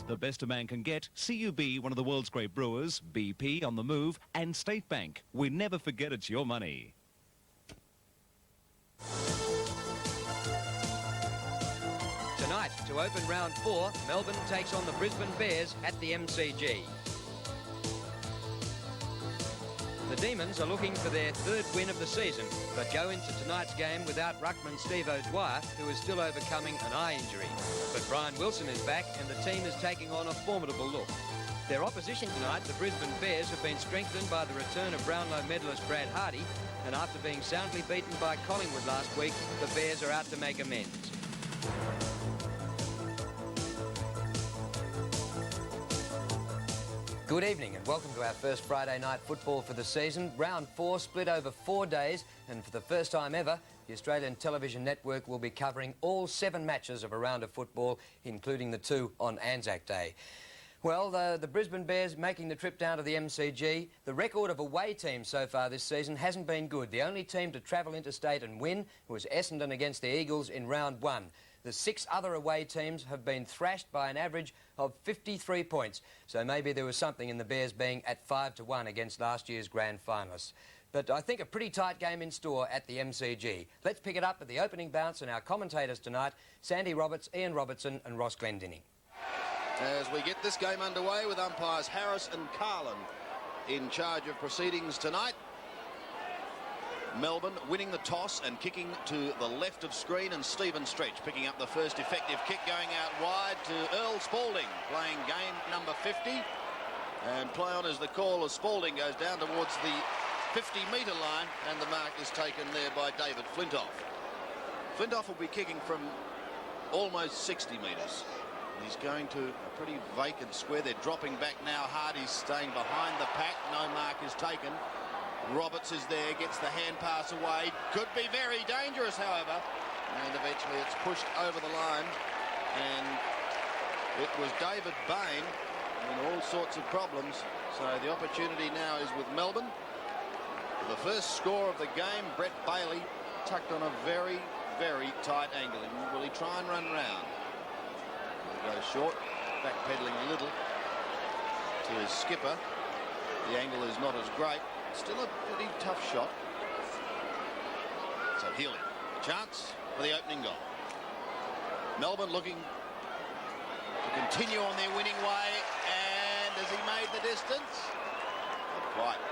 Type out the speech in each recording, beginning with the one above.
The best a man can get, CUB, one of the world's great brewers, BP on the move, and State Bank. We never forget it's your money. Tonight, to open round 4, Melbourne takes on the Brisbane Bears at the MCG. The Demons are looking for their 3rd win of the season, but go into tonight's game without ruckman Steve O'Dwyer, who is still overcoming an eye injury. But Brian Wilson is back and the team is taking on a formidable look. Their opposition tonight, the Brisbane Bears, have been strengthened by the return of Brownlow medalist Brad Hardy, and after being soundly beaten by Collingwood last week, the Bears are out to make amends. Good evening and welcome to our first Friday night football for the season. Round 4 split over 4 days, and for the first time ever, the Australian Television Network will be covering all 7 matches of a round of football, including the 2 on Anzac Day. Well, the Brisbane Bears making the trip down to the MCG. The record of away teams so far this season hasn't been good. The only team to travel interstate and win was Essendon against the Eagles in round 1. The 6 other away teams have been thrashed by an average of 53 points. So maybe there was something in the Bears being at 5-1 against last year's grand finalists. But I think a pretty tight game in store at the MCG. Let's pick it up at the opening bounce and our commentators tonight, Sandy Roberts, Ian Robertson and Ross Glendinning. As we get this game underway with umpires Harris and Carlin in charge of proceedings tonight. Melbourne winning the toss and kicking to the left of screen, and Stephen Stretch picking up the first effective kick, going out wide to Earl Spalding, playing game number 50. And play on as the call as Spalding goes down towards the 50-metre line, and the mark is taken there by David Flintoff. Flintoff will be kicking from almost 60 metres. He's going to a pretty vacant square. They're dropping back now. Hardy's staying behind the pack. No mark is taken. Roberts is there, gets the hand pass away. Could be very dangerous, however. And eventually it's pushed over the line. And it was David Bain in all sorts of problems. So the opportunity now is with Melbourne. For the first score of the game, Brett Bailey tucked on a very, very tight angle. And will he try and run round? He'll go short, backpedaling a little to his skipper. The angle is not as great. Still a pretty tough shot. So Healy, chance for the opening goal. Melbourne looking to continue on their winning way, and has he made the distance? Not quite.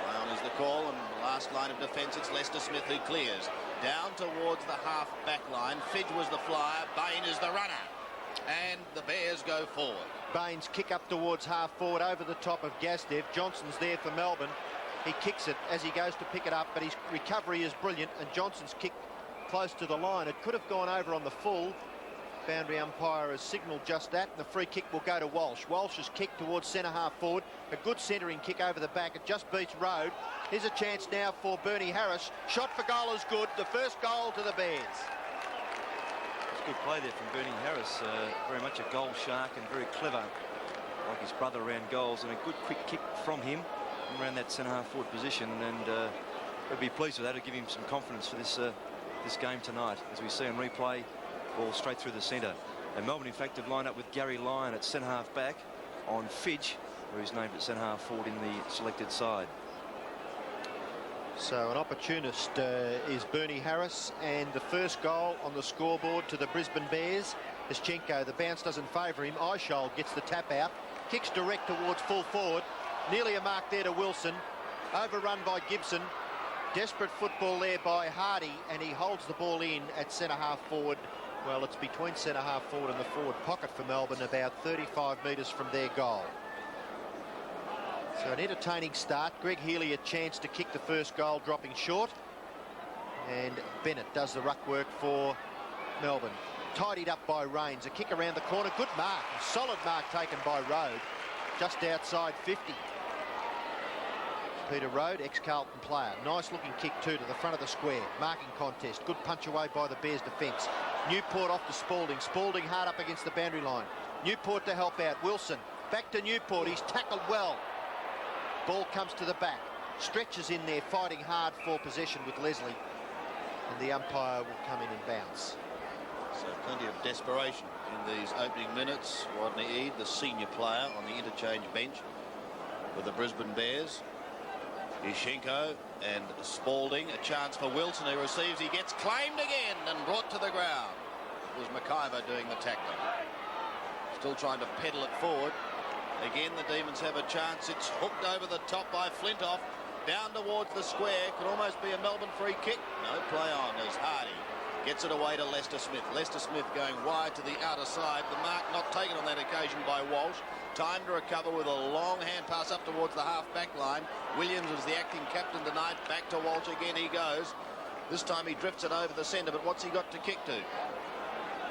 Play on is the call, and the last line of defence, it's Lester Smith who clears. Down towards the half-back line. Fidge was the flyer, Bain is the runner. And the Bears go forward. Bain's kick up towards half-forward over the top of Gastev. Johnson's there for Melbourne. He kicks it as he goes to pick it up, but his recovery is brilliant, and Johnson's kick close to the line. It could have gone over on the full. Boundary umpire has signalled just that, and the free kick will go to Walsh. Walsh's kick towards centre half forward. A good centering kick over the back. It just beats Road. Here's a chance now for Bernie Harris. Shot for goal is good. The first goal to the Bears. It's a good play there from Bernie Harris. Very much a goal shark and very clever, like his brother around goals, and a good quick kick from him around that centre half forward position, and we'll be pleased with that. It'll give him some confidence for this game tonight, as we see on replay, ball straight through the centre. And Melbourne in fact have lined up with Gary Lyon at centre half back on Fidge, who is named at centre half forward in the selected side. So an opportunist is Bernie Harris, and the first goal on the scoreboard to the Brisbane Bears. Ischenko, the bounce doesn't favour him. Eishold gets the tap out, kicks direct towards full forward. Nearly a mark there to Wilson. Overrun by Gibson. Desperate football there by Hardy, and he holds the ball in at centre half forward. Well, it's between centre half forward and the forward pocket for Melbourne, about 35 metres from their goal. So an entertaining start. Greg Healy a chance to kick the first goal, dropping short. And Bennett does the ruck work for Melbourne. Tidied up by Rains. A kick around the corner. Good mark. A solid mark taken by Road. Just outside 50. Peter Road, ex-Carlton player. Nice looking kick too to the front of the square. Marking contest. Good punch away by the Bears defence. Newport off to Spalding. Spalding hard up against the boundary line. Newport to help out. Wilson back to Newport. He's tackled well. Ball comes to the back. Stretches in there fighting hard for possession with Leslie. And the umpire will come in and bounce. So plenty of desperation in these opening minutes. Rodney Eade, the senior player on the interchange bench with the Brisbane Bears. Ishenko and Spalding. A chance for Wilson, who receives. He gets claimed again and brought to the ground. It was McIver doing the tackling. Still trying to pedal it forward. Again, the Demons have a chance. It's hooked over the top by Flintoff. Down towards the square. Could almost be a Melbourne free kick. No play on as Hardy gets it away to Lester Smith. Lester Smith going wide to the outer side. The mark not taken on that occasion by Walsh. Time to recover with a long hand pass up towards the half-back line. Williams is the acting captain tonight. Back to Walsh again he goes. This time he drifts it over the centre, but what's he got to kick to?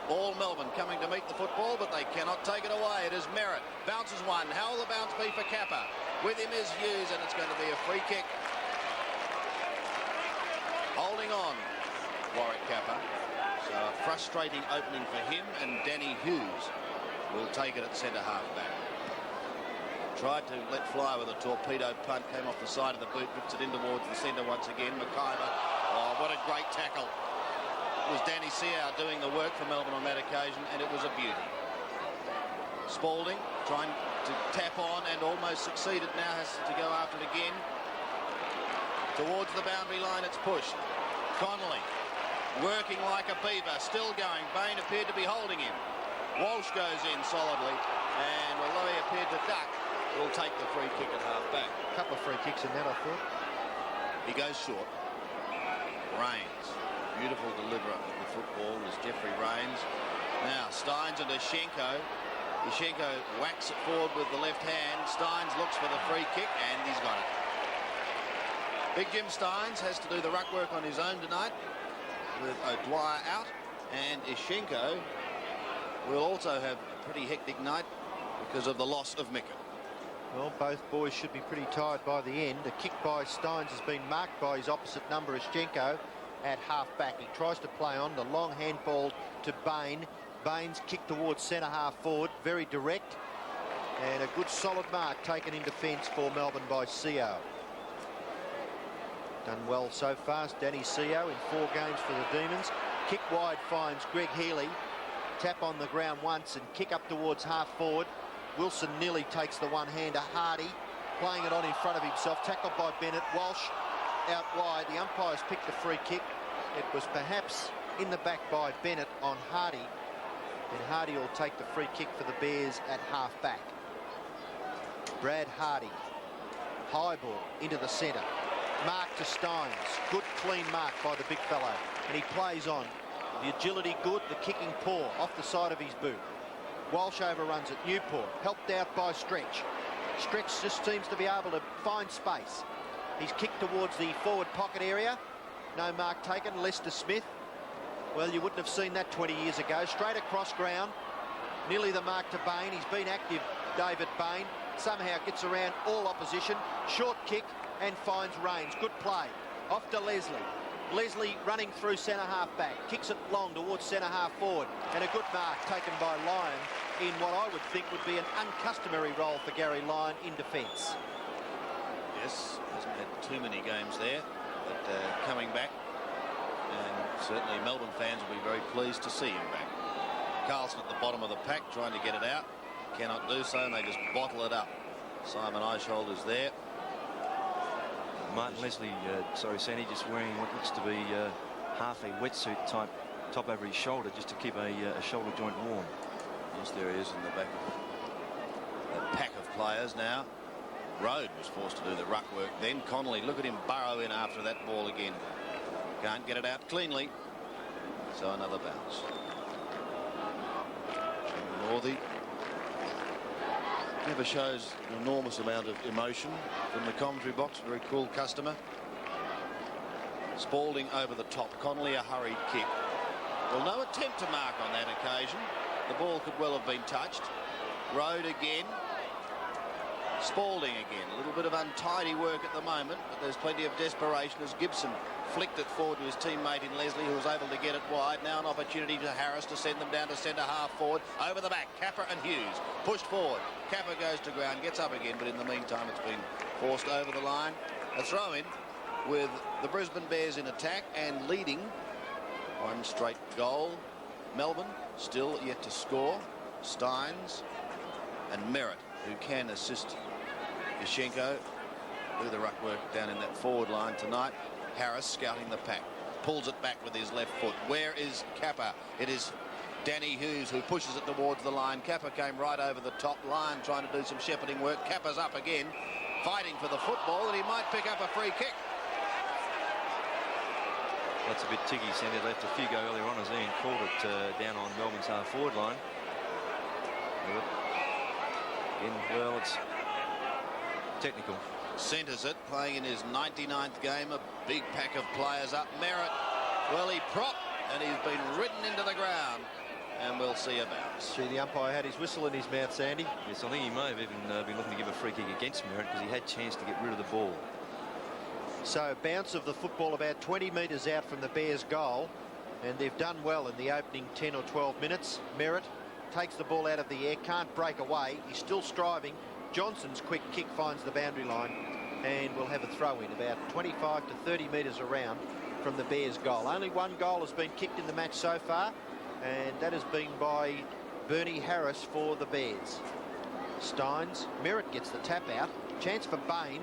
All Melbourne coming to meet the football, but they cannot take it away. It is Merritt. Bounces one. How will the bounce be for Kappa? With him is Hughes, and it's going to be a free kick. Holding on, Warwick Kappa. So a frustrating opening for him, and Danny Hughes will take it at centre half-back. Tried to let fly with a torpedo punt, came off the side of the boot, drifts it in towards the centre once again. McIver. Oh, what a great tackle. It was Danny Seau doing the work for Melbourne on that occasion, and it was a beauty. Spalding trying to tap on and almost succeeded. Now has to go after it again. Towards the boundary line, it's pushed. Connolly working like a beaver, still going. Bain appeared to be holding him. Walsh goes in solidly, and although he appeared to duck, will take the free kick at half-back. A couple of free kicks in that, I thought. He goes short. Rains. Beautiful deliverer of the football is Jeffrey Rains. Now Steins and Ishenko. Ishenko whacks it forward with the left hand. Steins looks for the free kick, and he's got it. Big Jim Steins has to do the ruck work on his own tonight with O'Dwyer out, and Ishenko will also have a pretty hectic night because of the loss of Mika. Well, both boys should be pretty tired by the end. A kick by Steins has been marked by his opposite number, Ishenko, at half-back. He tries to play on. The long handball to Bain. Bain's kick towards centre half forward. Very direct. And a good solid mark taken in defence for Melbourne by Seau. Done well so far, Danny Seau in 4 games for the Demons. Kick wide finds Greg Healy. Tap on the ground once and kick up towards half forward. Wilson nearly takes the one-hander. Hardy playing it on in front of himself. Tackled by Bennett. Walsh out wide. The umpires picked the free kick. It was perhaps in the back by Bennett on Hardy. And Hardy will take the free kick for the Bears at half-back. Brad Hardy. High ball into the centre. Mark to Steins. Good clean mark by the big fellow. And he plays on. The agility good, the kicking poor. Off the side of his boot. Walsh overruns it. Newport helped out by Stretch. Stretch just seems to be able to find space. He's kicked towards the forward pocket area. No mark taken. Lester Smith. Well, you wouldn't have seen that 20 years ago. Straight across ground. Nearly the mark to Bain. He's been active, David Bain. Somehow gets around all opposition. Short kick and finds Rains. Good play. Off to Leslie. Leslie running through centre half back. Kicks it long towards centre half forward. And a good mark taken by Lyon in what I would think would be an uncustomary role for Gary Lyon in defence. Yes, hasn't had too many games there, but coming back. And certainly Melbourne fans will be very pleased to see him back. Carlson at the bottom of the pack trying to get it out. Cannot do so, and they just bottle it up. Simon Eisholt is there. Martin Leslie, Sandy, just wearing what looks to be half a wetsuit type top over his shoulder just to keep a shoulder joint warm. Yes, there he is in the back of that pack of players now. Rode was forced to do the ruck work then. Connolly, look at him burrow in after that ball again. Can't get it out cleanly. So another bounce. Northey never shows an enormous amount of emotion from the commentary box. Very cool customer. Spalding over the top. Connolly a hurried kick. Well, no attempt to mark on that occasion. The ball could well have been touched. Rode again. Spalding again. A little bit of untidy work at the moment, but there's plenty of desperation as Gibson flicked it forward to his teammate in Leslie, who was able to get it wide. Now an opportunity to Harris to send them down to centre half forward. Over the back, Kappa and Hughes pushed forward. Kappa goes to ground, gets up again, but in the meantime it's been forced over the line. A throw in with the Brisbane Bears in attack and leading one straight goal Melbourne still yet to score. Steins and Merritt, who can assist Yushchenko do the ruck work down in that forward line tonight. Harris scouting the pack, pulls it back with his left foot. Where is Kappa? It is Danny Hughes who pushes it towards the line. Kappa came right over the top line trying to do some shepherding work. Kappa's up again, fighting for the football, and he might pick up a free kick. That's a bit tiggy. Sandy left a few go earlier on as Ian called it down on Melbourne's half-forward line. Again, well, it's technical. Centres it, playing in his 99th game. A big pack of players up. Merritt, well, he propped, and he's been ridden into the ground. And we'll see a bounce. Gee, the umpire had his whistle in his mouth, Sandy. Yes, I think he may have even been looking to give a free kick against Merritt because he had chance to get rid of the ball. So bounce of the football about 20 metres out from the Bears' goal, and they've done well in the opening 10 or 12 minutes. Merritt takes the ball out of the air, can't break away. He's still striving. Johnson's quick kick finds the boundary line and will have a throw in about 25 to 30 metres around from the Bears' goal. Only one goal has been kicked in the match so far, and that has been by Bernie Harris for the Bears. Steins, Merritt gets the tap out. Chance for Bain.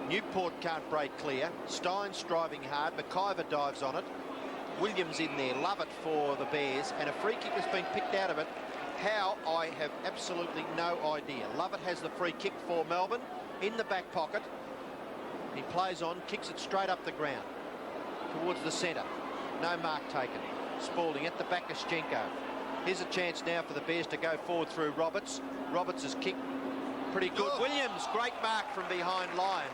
Newport can't break clear. Steins striving hard. McIver dives on it. Williams in there. Lovett for the Bears, and a free kick has been picked out of it. How, I have absolutely no idea. Lovett has the free kick for Melbourne in the back pocket. He plays on, kicks it straight up the ground towards the centre. No mark taken. Spalding at the back of Yushchenko. Here's a chance now for the Bears to go forward through Roberts. Roberts has kicked pretty good. Williams, great mark from behind line.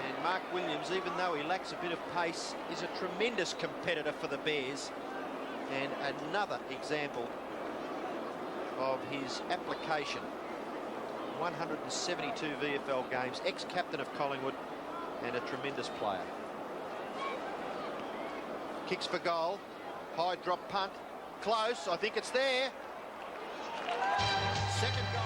And Mark Williams, even though he lacks a bit of pace, is a tremendous competitor for the Bears. And another example of his application. 172 VFL games, ex-captain of Collingwood, and a tremendous player. Kicks for goal. High drop punt. Close. I think it's there. Second goal.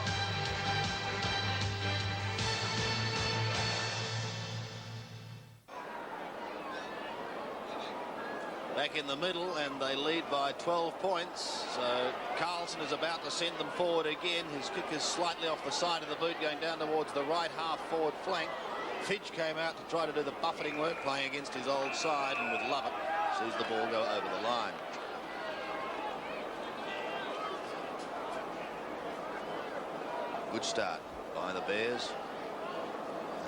Back in the middle, and they lead by 12 points. So Carlson is about to send them forward again. His kick is slightly off the side of the boot, going down towards the right half forward flank. Fidge came out to try to do the buffeting work, playing against his old side, and with Lovett sees the ball go over the line. Good start by the Bears,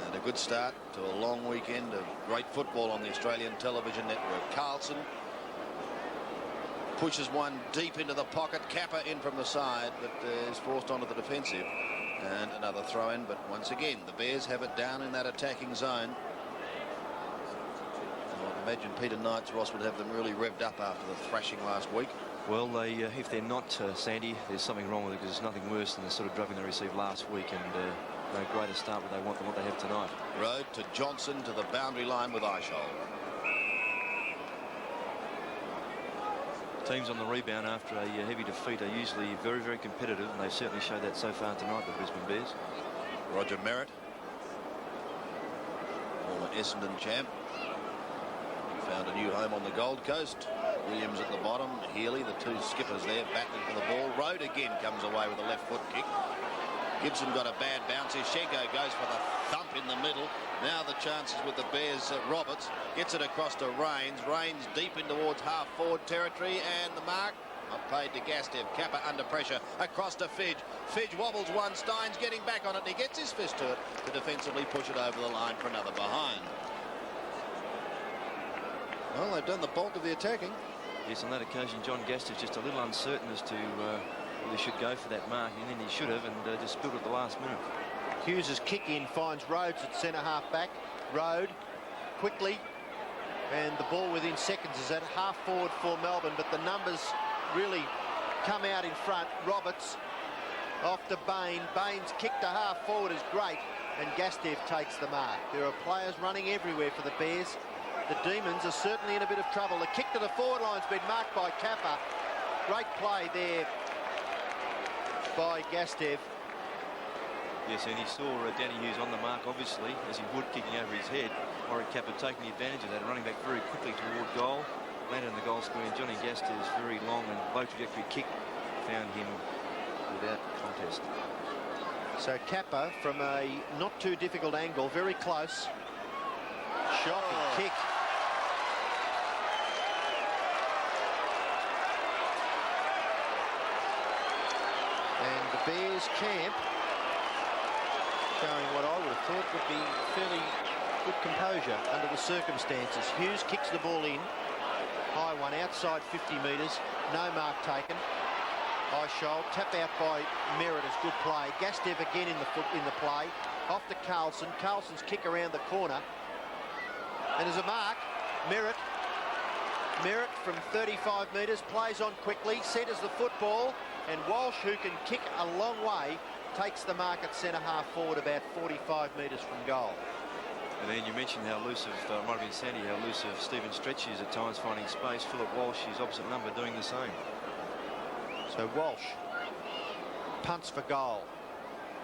and a good start to a long weekend of great football on the Australian television network. Carlson pushes one deep into the pocket. Kappa in from the side, but is forced onto the defensive. And another throw in, but once again the Bears have it down in that attacking zone. I imagine Peter Knights, Ross, would have them really revved up after the thrashing last week. Well, if they're not, Sandy, there's something wrong with it, because there's nothing worse than the sort of drubbing they received last week, and no greater start what they want than what they have tonight. Road to Johnson to the boundary line with Eichel. Teams on the rebound after a heavy defeat are usually very, very competitive, and they've certainly showed that so far tonight, the Brisbane Bears. Roger Merritt, former Essendon champ, found a new home on the Gold Coast. Williams at the bottom, Healy, the two skippers there, battling for the ball. Road again comes away with a left foot kick. Gibson got a bad bounce. Yushchenko goes for the thump in the middle. Now the chances with the Bears. Roberts gets it across to Rains. Rains deep in towards half forward territory, and the mark not paid to Gastev. Kappa under pressure across to Fidge. Fidge wobbles one. Steins getting back on it, and he gets his fist to it to defensively push it over the line for another behind. Well, they've done the bulk of the attacking. Yes, on that occasion, John Gaster's just a little uncertain as to whether he should go for that mark, and then he should have, and just spilled at the last minute. Hughes' kick in finds Rhodes at centre half back. Road quickly, and the ball within seconds is at half forward for Melbourne, but the numbers really come out in front. Roberts off to Bain. Bain's kick to half forward is great, and Gastev takes the mark. There are players running everywhere for the Bears. The Demons are certainly in a bit of trouble. The kick to the forward line's been marked by Kappa. Great play there by Gastev. Yes, and he saw Danny Hughes on the mark, obviously, as he would, kicking over his head. Warwick Kappa taking advantage of that, running back very quickly toward goal. landed in the goal screen. Johnny Gaster's very long and low trajectory kick found him without contest. So Kappa from a not too difficult angle, very close. Shocking kick. And the Bears camp showing what I would have thought would be fairly good composure under the circumstances. Hughes kicks the ball in. High one outside 50 metres. No mark taken. Eichel, tap out by Merritt is good play. Gastev again in the play. Off to Carlson. Carlson's kick around the corner. And there's a mark. Merritt from 35 metres plays on quickly, centres the football, and Walsh, who can kick a long way, takes the mark at centre half forward about 45 metres from goal. And then you mentioned how elusive, might have been Sandy, how elusive Stephen Stretch is at times finding space. Philip Walsh, his opposite number, doing the same. So Walsh punts for goal.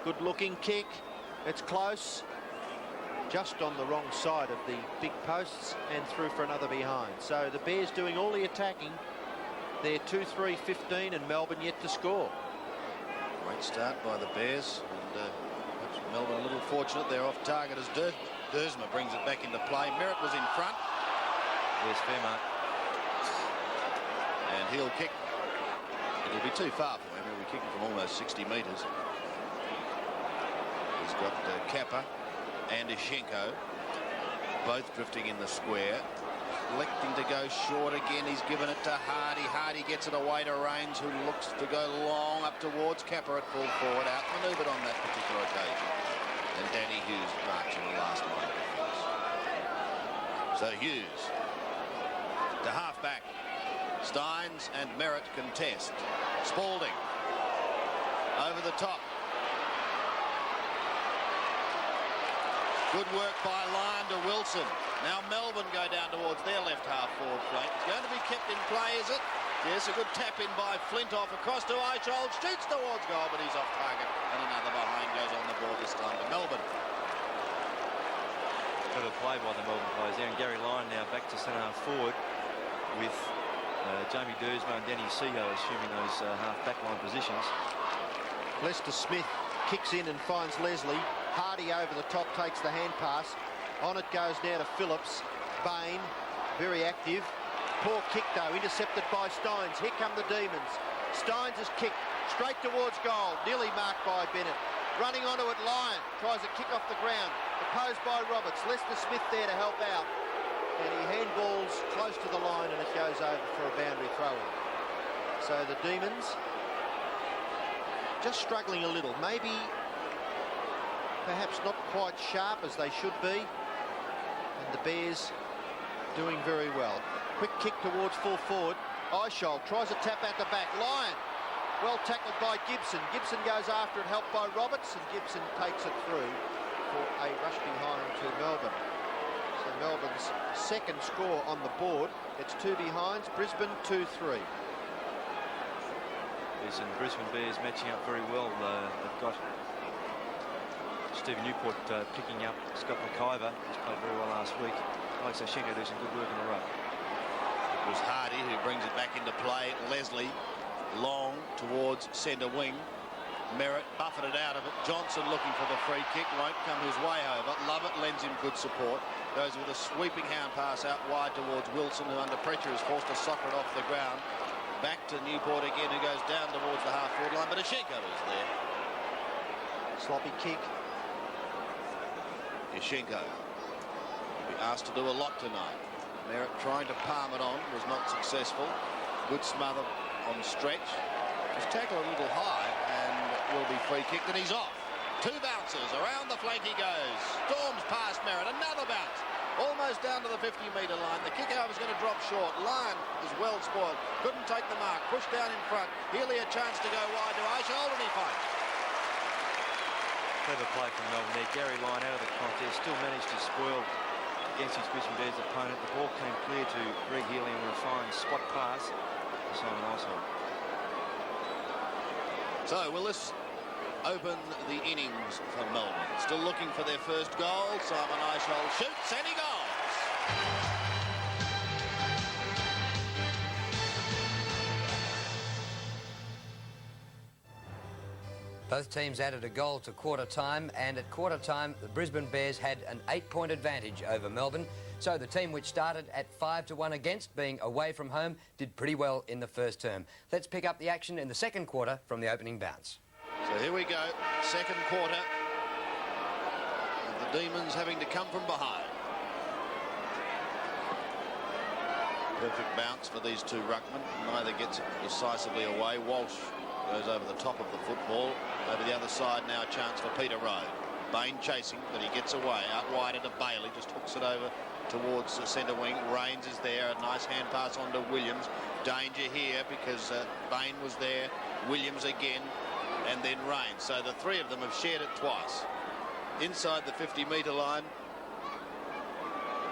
Good looking kick. It's close. Just on the wrong side of the big posts and through for another behind. So the Bears doing all the attacking. They're 2-3-15 and Melbourne yet to score. Great start by the Bears. And Melbourne a little fortunate. They're off target as Dersma brings it back into play. Merritt was in front. Yes, fair mark. And he'll kick. It'll be too far for him. He'll be kicking from almost 60 metres. He's got Kappa and Ishenko both drifting in the square. Electing to go short again. He's given it to Hardy. Hardy gets it away to Rains, who looks to go long up towards Kappa at full forward. Outmanoeuvred on that particular occasion. And Danny Hughes marching the last line of defence. So Hughes to half-back. Steins and Merritt contest. Spalding over the top. Good work by Lyon to Wilson. Now Melbourne go down towards their left half forward flank. It's going to be kept in play, is it? Yes, a good tap in by Flintoff across to Eichel. Shoots towards goal, but he's off target. And another behind goes on the board this time to Melbourne. Clever play by the Melbourne players there. And Gary Lyon now back to centre half forward with Jamie Dersma and Danny Seho assuming those half-back line positions. Lester Smith kicks in and finds Leslie. Hardy over the top takes the hand pass. On it goes now to Phillips. Bain, very active. Poor kick though, intercepted by Steins. Here come the Demons. Steins is kicked straight towards goal. Nearly marked by Bennett. Running onto it, Lyon tries a kick off the ground. Opposed by Roberts. Lester Smith there to help out. And he handballs close to the line and it goes over for a boundary throw-in. So the Demons just struggling a little. Maybe perhaps not quite sharp as they should be. And the Bears doing very well. Quick kick towards full forward. Eichel tries a tap at the back. Lyon, well tackled by Gibson. Gibson goes after it, helped by Roberts, and Gibson takes it through for a rush behind to Melbourne. So Melbourne's second score on the board. It's 2 behinds. Brisbane 2-3. Yes, and Brisbane Bears matching up very well. They've got Stephen Newport picking up Scott McIver, who's played very well last week. Alex Oshenko doing some good work in the ruck. It was Hardy who brings it back into play. Leslie long towards centre wing. Merritt buffeted out of it. Johnson looking for the free kick. Won't come his way over. Lovett lends him good support. Goes with a sweeping hand pass out wide towards Wilson, who under pressure is forced to soccer it off the ground. Back to Newport again, who goes down towards the half-forward line, but Ishenko is there. Sloppy kick. Ishenko will be asked to do a lot tonight. Merritt trying to palm it on, was not successful. Good smother on Stretch. He's tackled a little high and will be free kicked, and he's off. 2 bounces, around the flank he goes. Storms past Merritt, another bounce. Almost down to the 50-metre line. The kick out is going to drop short. Lyon is well spoiled. Couldn't take the mark. Pushed down in front. Healy a chance to go wide to Eichel, and he finds. Clever play from Melbourne there. Gary Lyon out of the contest. Still managed to spoil against his Brisbane Bears opponent. The ball came clear to Greg Healy and a fine spot pass to Simon Eichel. So will this open the innings for Melbourne? Still looking for their first goal. Simon Eichel shoots and he goes. Both teams added a goal to quarter time, and at quarter time the Brisbane Bears had an 8-point advantage over Melbourne. So the team which started at 5-1 against, being away from home, did pretty well in the first term. Let's pick up the action in the second quarter from the opening bounce. So here we go, second quarter. And the Demons having to come from behind. Perfect bounce for these two ruckmen. Neither gets it decisively away. Walsh goes over the top of the football. Over the other side now, a chance for Peter Rowe. Bain chasing, but he gets away. Out wide into Bailey, just hooks it over towards the centre wing. Rains is there. A nice hand pass on to Williams. Danger here because Bain was there. Williams again, and then Rains. So the three of them have shared it twice. Inside the 50-metre line.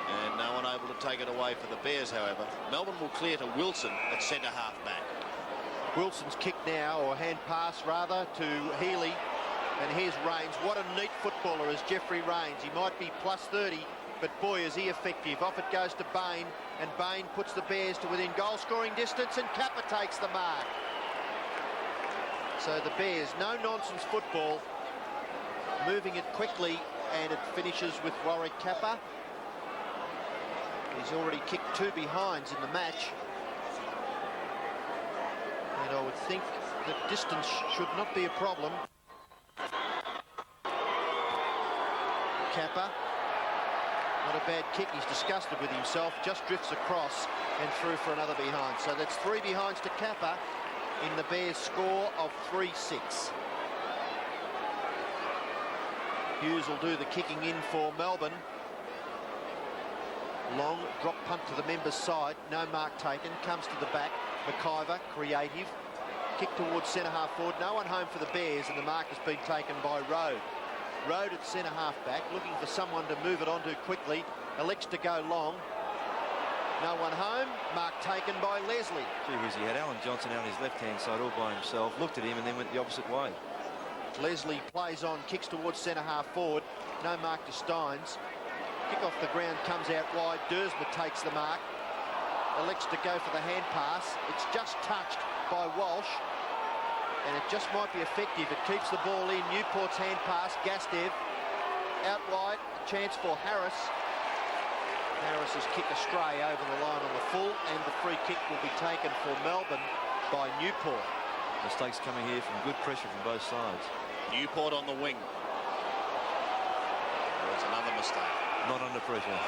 And no one able to take it away for the Bears, however. Melbourne will clear to Wilson at centre half back. Wilson's kick now, or hand pass rather, to Healy. And here's Rains. What a neat footballer is Jeffrey Rains. He might be plus 30, but boy, is he effective. Off it goes to Bain, and Bain puts the Bears to within goal-scoring distance, and Kappa takes the mark. So the Bears, no-nonsense football, moving it quickly, and it finishes with Warwick Kappa. He's already kicked 2 behinds in the match. And I would think that distance should not be a problem. Kappa, not a bad kick. He's disgusted with himself, just drifts across and through for another behind. So that's 3 behinds to Kappa in the Bears' score of 3-6. Hughes will do the kicking in for Melbourne. Long drop punt to the members' side. No mark taken. Comes to the back. McIver, creative. Kick towards centre half forward. No one home for the Bears, and the mark has been taken by Rode. Rode at centre half back, looking for someone to move it onto quickly. Elects to go long. No one home. Mark taken by Leslie. Gee whiz, he had Alan Johnson out on his left-hand side all by himself. Looked at him and then went the opposite way. Leslie plays on, kicks towards centre half forward. No mark to Steins. Kick off the ground, comes out wide. Dersma takes the mark. Elects to go for the hand pass. It's just touched by Walsh, and it just might be effective. It keeps the ball in. Newport's hand pass. Gastev out wide. A chance for Harris. Harris's kick astray over the line on the full, and the free kick will be taken for Melbourne by Newport. Mistakes coming here from good pressure from both sides. Newport on the wing. There's another mistake. Not under pressure.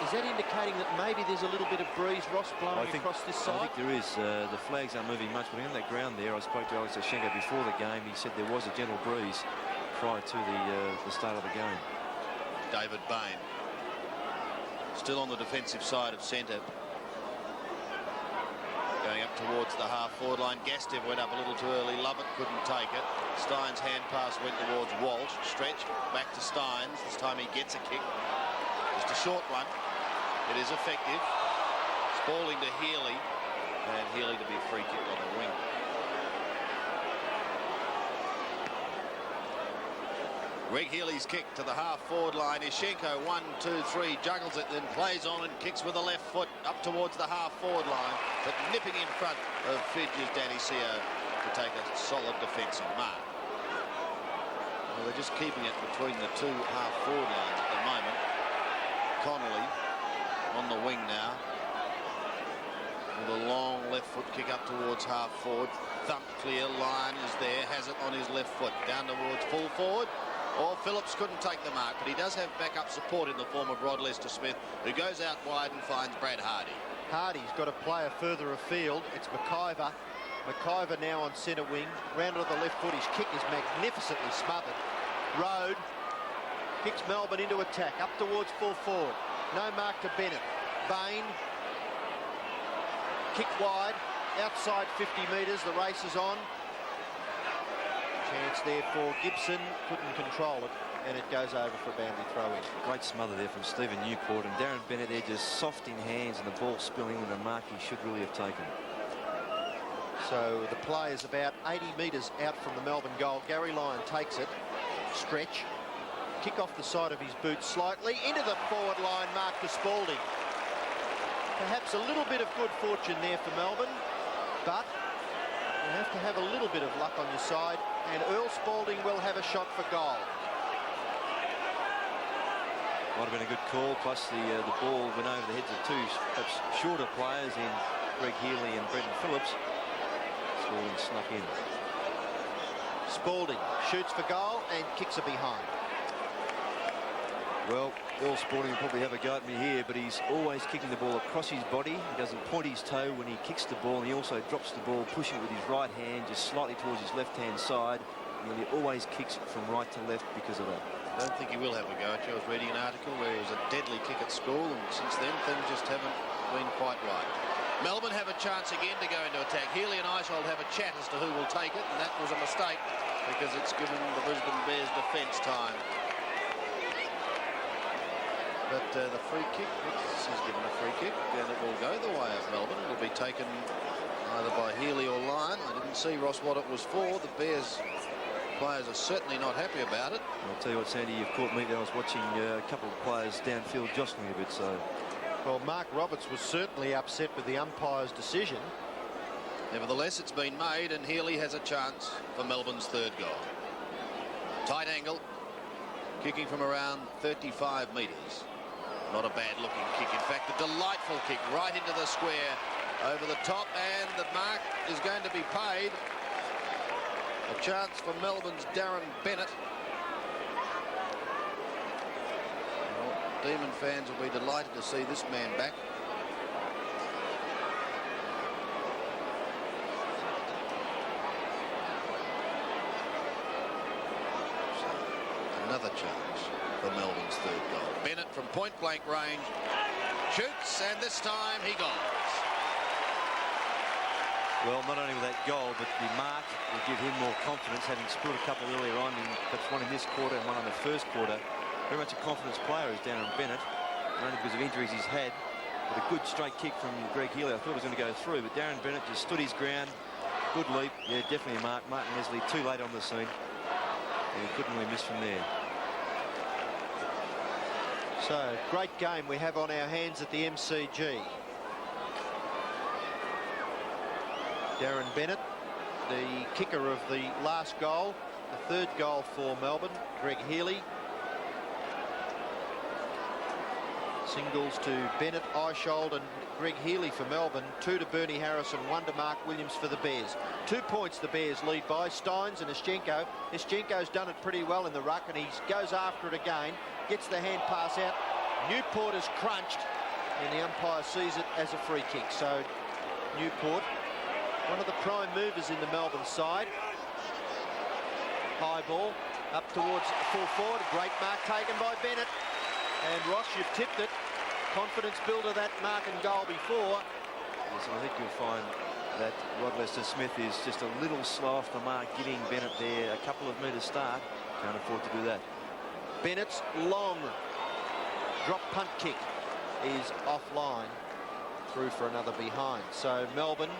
Is that indicating that maybe there's a little bit of breeze, Ross, blowing across this side? I think there is. The flags aren't moving much, but on that ground there, I spoke to Alex Oshenko before the game. He said there was a gentle breeze prior to the start of the game. David Bain. Still on the defensive side of centre. Going up towards the half-forward line. Gastev went up a little too early. Lovett couldn't take it. Steins' hand pass went towards Walsh. Stretch back to Steins. This time he gets a kick. Just a short one. It is effective. Spalling to Healy. And Healy to be a free kick on the wing. Greg Healy's kick to the half-forward line. Ishenko, 1, 2, 3, juggles it, then plays on and kicks with the left foot up towards the half-forward line, but nipping in front of Fidge's Danny Seo to take a solid defensive mark. Well, they're just keeping it between the two half-forward lines at the moment. Connolly on the wing now with a long left foot kick up towards half-forward. Thump clear, line is there, has it on his left foot, down towards full forward. Or Phillips couldn't take the mark, but he does have backup support in the form of Rod Lester-Smith, who goes out wide and finds Brad Hardy. Hardy's got a player further afield. It's McIver. McIver now on centre wing. Round to the left foot. His kick is magnificently smothered. Rode kicks Melbourne into attack. Up towards full forward. No mark to Bennett. Bain. Kick wide. Outside 50 metres. The race is on. Chance there for Gibson, couldn't control it, and it goes over for a boundary throw-in. Great smother there from Stephen Newport, and Darren Bennett there just soft in hands and the ball spilling with a mark he should really have taken. So the play is about 80 metres out from the Melbourne goal. Gary Lyon takes it, stretch, kick off the side of his boot slightly, into the forward line, mark to Spalding. Perhaps a little bit of good fortune there for Melbourne, but You have to have a little bit of luck on your side, and Earl Spalding will have a shot for goal. Might have been a good call, plus the ball went over the heads of two perhaps shorter players in Greg Healy and Brendan Phillips. Spalding snuck in. Spalding shoots for goal and kicks it behind. Well, Earl Spalding will probably have a go at me here, but he's always kicking the ball across his body. He doesn't point his toe when he kicks the ball, and he also drops the ball, pushing it with his right hand just slightly towards his left-hand side. And he always kicks from right to left because of that. I don't think he will have a go at you. I was reading an article where he was a deadly kick at school, and since then things just haven't been quite right. Melbourne have a chance again to go into attack. Healy and Eishold have a chat as to who will take it, and that was a mistake because it's given the Brisbane Bears defence time. But the free kick, he's given a free kick, and it will go the way of Melbourne. It will be taken either by Healy or Lyon. I didn't see, Ross, what it was for. The Bears players are certainly not happy about it. I'll tell you what, Sandy, you've caught me there. I was watching a couple of players downfield jostling a bit, so... Well, Mark Roberts was certainly upset with the umpire's decision. Nevertheless, it's been made, and Healy has a chance for Melbourne's third goal. Tight angle, kicking from around 35 metres. Not a bad-looking kick. In fact, a delightful kick right into the square, over the top, and the mark is going to be paid. A chance for Melbourne's Darren Bennett. Well, Demon fans will be delighted to see this man back. So, another chance for Melbourne's third goal. Bennett from point-blank range shoots, and this time he goals. Well, not only with that goal, but the mark will give him more confidence, having scored a couple earlier on, perhaps one in this quarter and one in the first quarter. Very much a confidence player is Darren Bennett, not only because of injuries he's had, but a good straight kick from Greg Healy. I thought it was going to go through, but Darren Bennett just stood his ground. Good leap. Yeah, definitely a mark. Martin Leslie too late on the scene. And he couldn't really miss from there. So, great game we have on our hands at the MCG. Darren Bennett, the kicker of the last goal, the third goal for Melbourne. Greg Healy. Singles to Bennett, Eishold and Greg Healy for Melbourne. 2 to Bernie Harris and 1 to Mark Williams for the Bears. 2 points the Bears lead by. Steins and Ischenko. Ischenko's done it pretty well in the ruck, and he goes after it again. Gets the hand pass out. Newport is crunched, and the umpire sees it as a free kick. So Newport, one of the prime movers in the Melbourne side. High ball up towards full forward. A great mark taken by Bennett. And Ross, you've tipped it. Confidence builder, that mark and goal before. Yes, I think you'll find that Rod Lester-Smith is just a little slow off the mark, giving Bennett there a couple of metres start. Can't afford to do that. Bennett's long drop punt kick is offline, through for another behind. So Melbourne,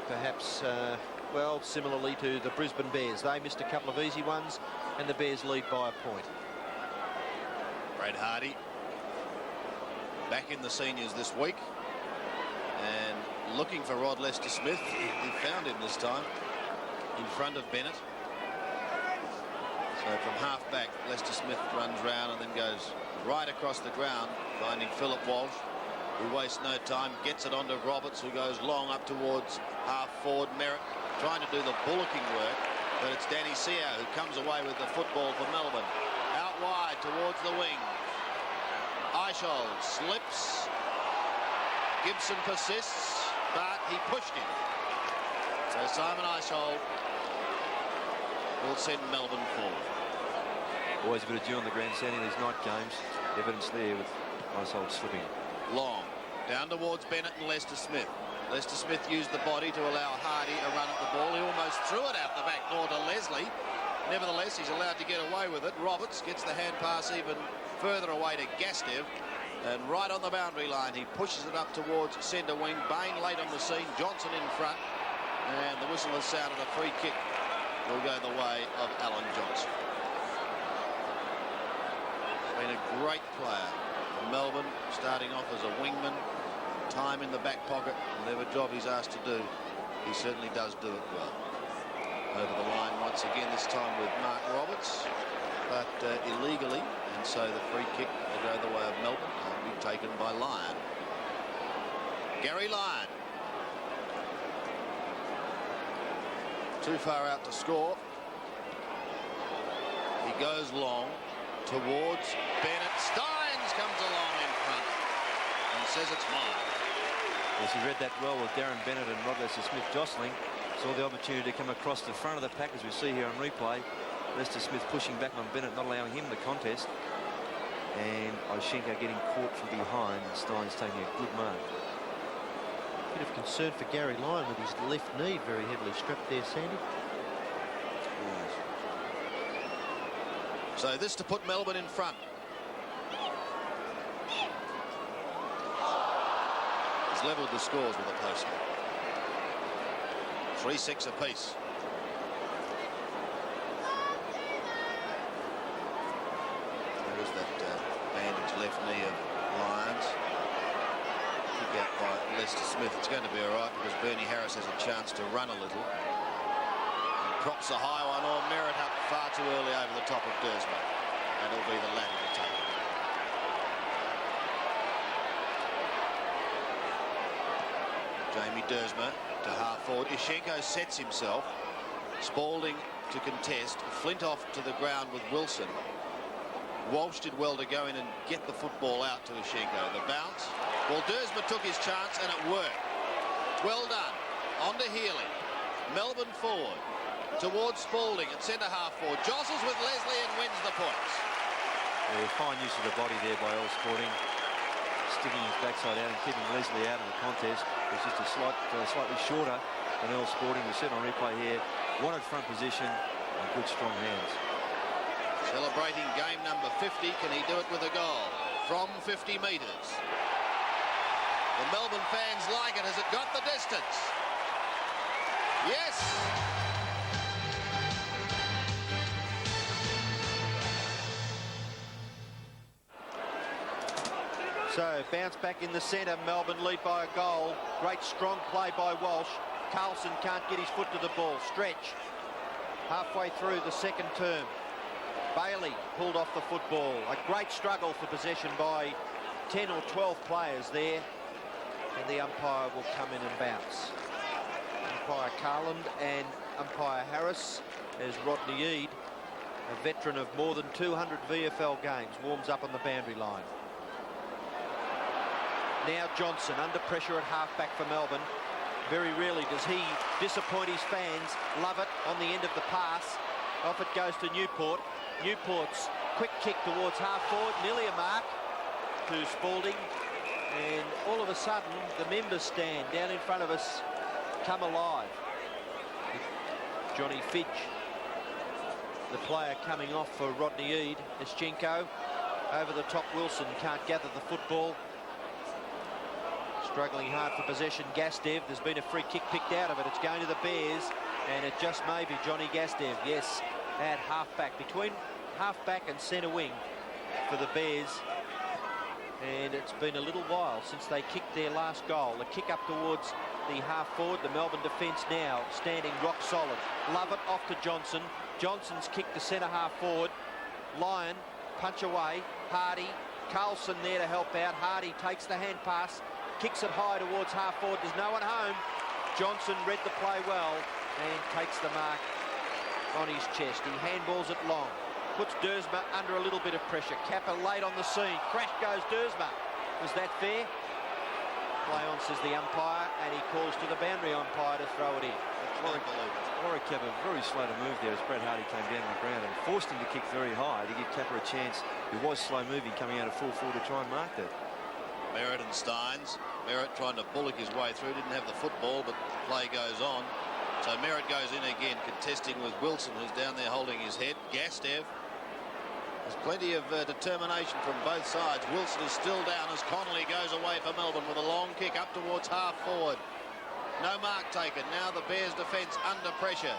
perhaps, well, similarly to the Brisbane Bears. They missed a couple of easy ones, and the Bears lead by a point. Brad Hardy back in the seniors this week, and looking for Rod Lester-Smith. He found him this time in front of Bennett. So from half back, Lester-Smith runs round and then goes right across the ground, finding Philip Walsh, who wastes no time, gets it onto Roberts, who goes long up towards half forward. Merritt trying to do the bullocking work, but it's Danny Seo who comes away with the football for Melbourne. Out wide towards the wing. Eishold slips. Gibson persists, but he pushed him. So Simon Eishold will send Melbourne forward. Always a bit of dew on the ground, Sandy, in these night games. Evidence there with Eishold slipping. Long. Down towards Bennett and Lester-Smith. Lester-Smith used the body to allow Hardy a run at the ball. He almost threw it out the back door to Leslie. Nevertheless, he's allowed to get away with it. Roberts gets the hand pass even further away to Gastev. And right on the boundary line, he pushes it up towards centre wing. Bain late on the scene. Johnson in front. And the whistle has sounded. A free kick will go the way of Alan Johnson. Been a great player for Melbourne, starting off as a wingman. Time in the back pocket, whatever job he's asked to do. He certainly does do it well. Over the line once again, this time with Mark Roberts, but illegally, and so the free kick will go the way of Melbourne and be taken by Lyon. Gary Lyon. Too far out to score. He goes long towards Bennett. Steins comes along in front and says it's mine. Yes, he read that well with Darren Bennett and Rod Lester-Smith jostling. Saw the opportunity to come across the front of the pack, as we see here on replay. Lester-Smith pushing back on Bennett, not allowing him the contest. And Oshinka getting caught from behind. Steins taking a good mark. Bit of concern for Gary Lyon with his left knee very heavily strapped there, Sandy. Yes. So this to put Melbourne in front. He's levelled the scores with a post. 3-6 apiece. There's that bandaged left knee of Lyons. Kick out by Lester-Smith. It's going to be all right because Bernie Harris has a chance to run a little. And props a high one. Or Merritt up far too early over the top of Dersma. And it'll be the latter to take it. Jamie Dersma to half forward. Ishenko sets himself. Spalding to contest. Flintoff to the ground with Wilson. Walsh did well to go in and get the football out to Ishenko. The bounce. Well, Dersma took his chance and it worked. Well done. On to Healy. Melbourne forward. Towards Spalding at centre half forward. Jostles with Leslie and wins the points. Yeah, fine use of the body there by Earl Spalding. Sticking his backside out and keeping Leslie out of the contest. It's just a slightly shorter than Earl Spalding. We said on replay here, wanted front position and good strong hands. Celebrating game number 50. Can he do it with a goal from 50 metres? The Melbourne fans like it. Has it got the distance? Yes! So, bounce back in the centre. Melbourne lead by a goal. Great strong play by Walsh. Carlson can't get his foot to the ball. Stretch. Halfway through the second term. Bailey pulled off the football. A great struggle for possession by 10 or 12 players there. And the umpire will come in and bounce. Umpire Carland and umpire Harris, as Rodney Eade, a veteran of more than 200 VFL games, warms up on the boundary line. Now Johnson under pressure at halfback for Melbourne. Very rarely does he disappoint his fans. Love it on the end of the pass. Off it goes to Newport. Newport's quick kick towards half forward, nearly a mark to Spalding. And all of a sudden, the members stand down in front of us come alive. Johnny Fidge, the player coming off for Rodney Eade. Eschenko over the top. Wilson can't gather the football. Struggling hard for possession. Gastev, there's been a free kick picked out of it. It's going to the Bears, and it just may be Johnny Gastev. Yes, at halfback, between halfback and centre wing for the Bears. And it's been a little while since they kicked their last goal. The kick up towards the half forward. The Melbourne defence now standing rock solid. Love it off to Johnson. Johnson's kicked to centre half forward. Lyon punch away. Hardy, Carlson there to help out. Hardy takes the hand pass, kicks it high towards half forward. There's no one home. Johnson read the play well and takes the mark on his chest. He handballs it long. Puts Dersma under a little bit of pressure. Kappa late on the scene. Crash goes Dersma. Was that fair? Play on, says the umpire, and he calls to the boundary umpire to throw it in. Warwick Kappa very slow to move there as Brad Hardy came down on the ground and forced him to kick very high to give Kappa a chance. He was slow moving coming out of full forward to try and mark that. Merritt and Steins. Merritt trying to bullock his way through. Didn't have the football, but the play goes on. So Merritt goes in again, contesting with Wilson, who's down there holding his head. Gastev. There's plenty of determination from both sides. Wilson is still down as Connolly goes away for Melbourne with a long kick up towards half forward. No mark taken. Now the Bears defence under pressure.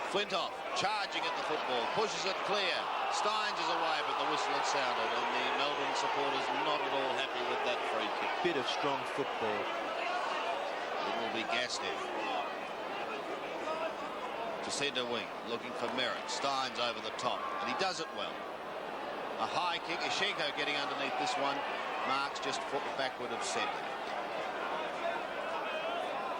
Flintoff charging at the football, pushes it clear. Steins is away, but the whistle had sounded, and the Melbourne supporters not at all happy with that free kick. Bit of strong football. Little will be Gastiff. To centre wing, looking for Merritt. Steins over the top, and he does it well. A high kick. Ishenko getting underneath this one. Marks just foot backward of centre.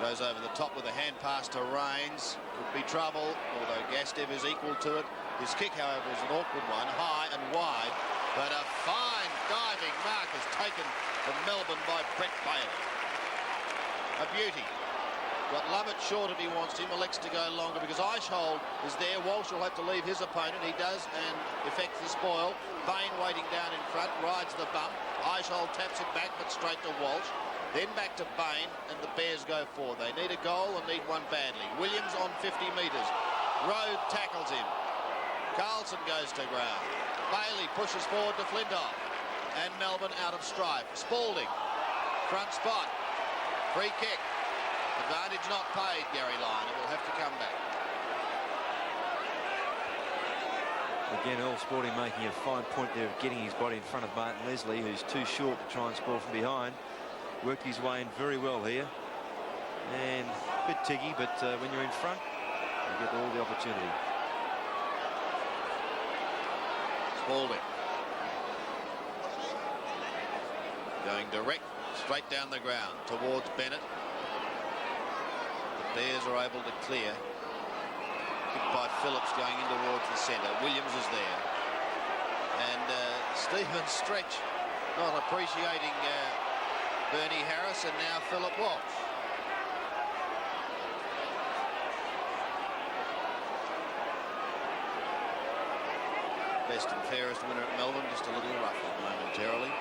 Goes over the top with a hand pass to Rains. Could be trouble, although Gastev is equal to it. His kick, however, is an awkward one, high and wide. But a fine diving mark is taken from Melbourne by Brett Bailey. A beauty. Got Lovett short if he wants him, elects to go longer because Eichhold is there. Walsh will have to leave his opponent. He does and effects the spoil. Bain waiting down in front, rides the bump. Eichhold taps it back but straight to Walsh. Then back to Bain and the Bears go forward. They need a goal and need one badly. Williams on 50 metres. Rode tackles him. Carlson goes to ground. Bailey pushes forward to Flintoff. And Melbourne out of strife. Spalding, front spot. Free kick. Advantage not paid, Gary Lyon. It will have to come back. Again, Earl Spalding making a fine point there of getting his body in front of Martin Leslie, who's too short to try and spoil from behind. Worked his way in very well here. And a bit tiggy, but when you're in front, you get all the opportunity. Spalding. Going direct, straight down the ground towards Bennett. The Bears are able to clear. Kicked by Phillips going in towards the centre. Williams is there. And Stephen Stretch not appreciating Bernie Harris, and now Philip Walsh. Best and fairest winner at Melbourne, just a little ruffled momentarily.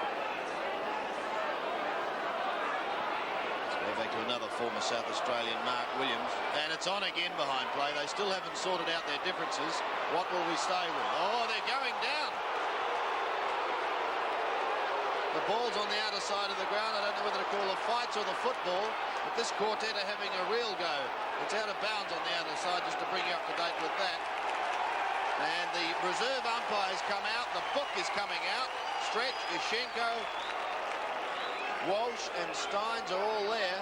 Back to another former South Australian, Mark Williams, and it's on again behind play. They still haven't sorted out their differences. What will we stay with? Oh, they're going down. The ball's on the outer side of the ground. I don't know whether to call the fights or the football, but this quartet are having a real go. It's out of bounds on the outer side, just to bring you up to date with that. And the reserve umpires come out. The book is coming out. Stretch, Ishenko, Walsh and Steins are all there.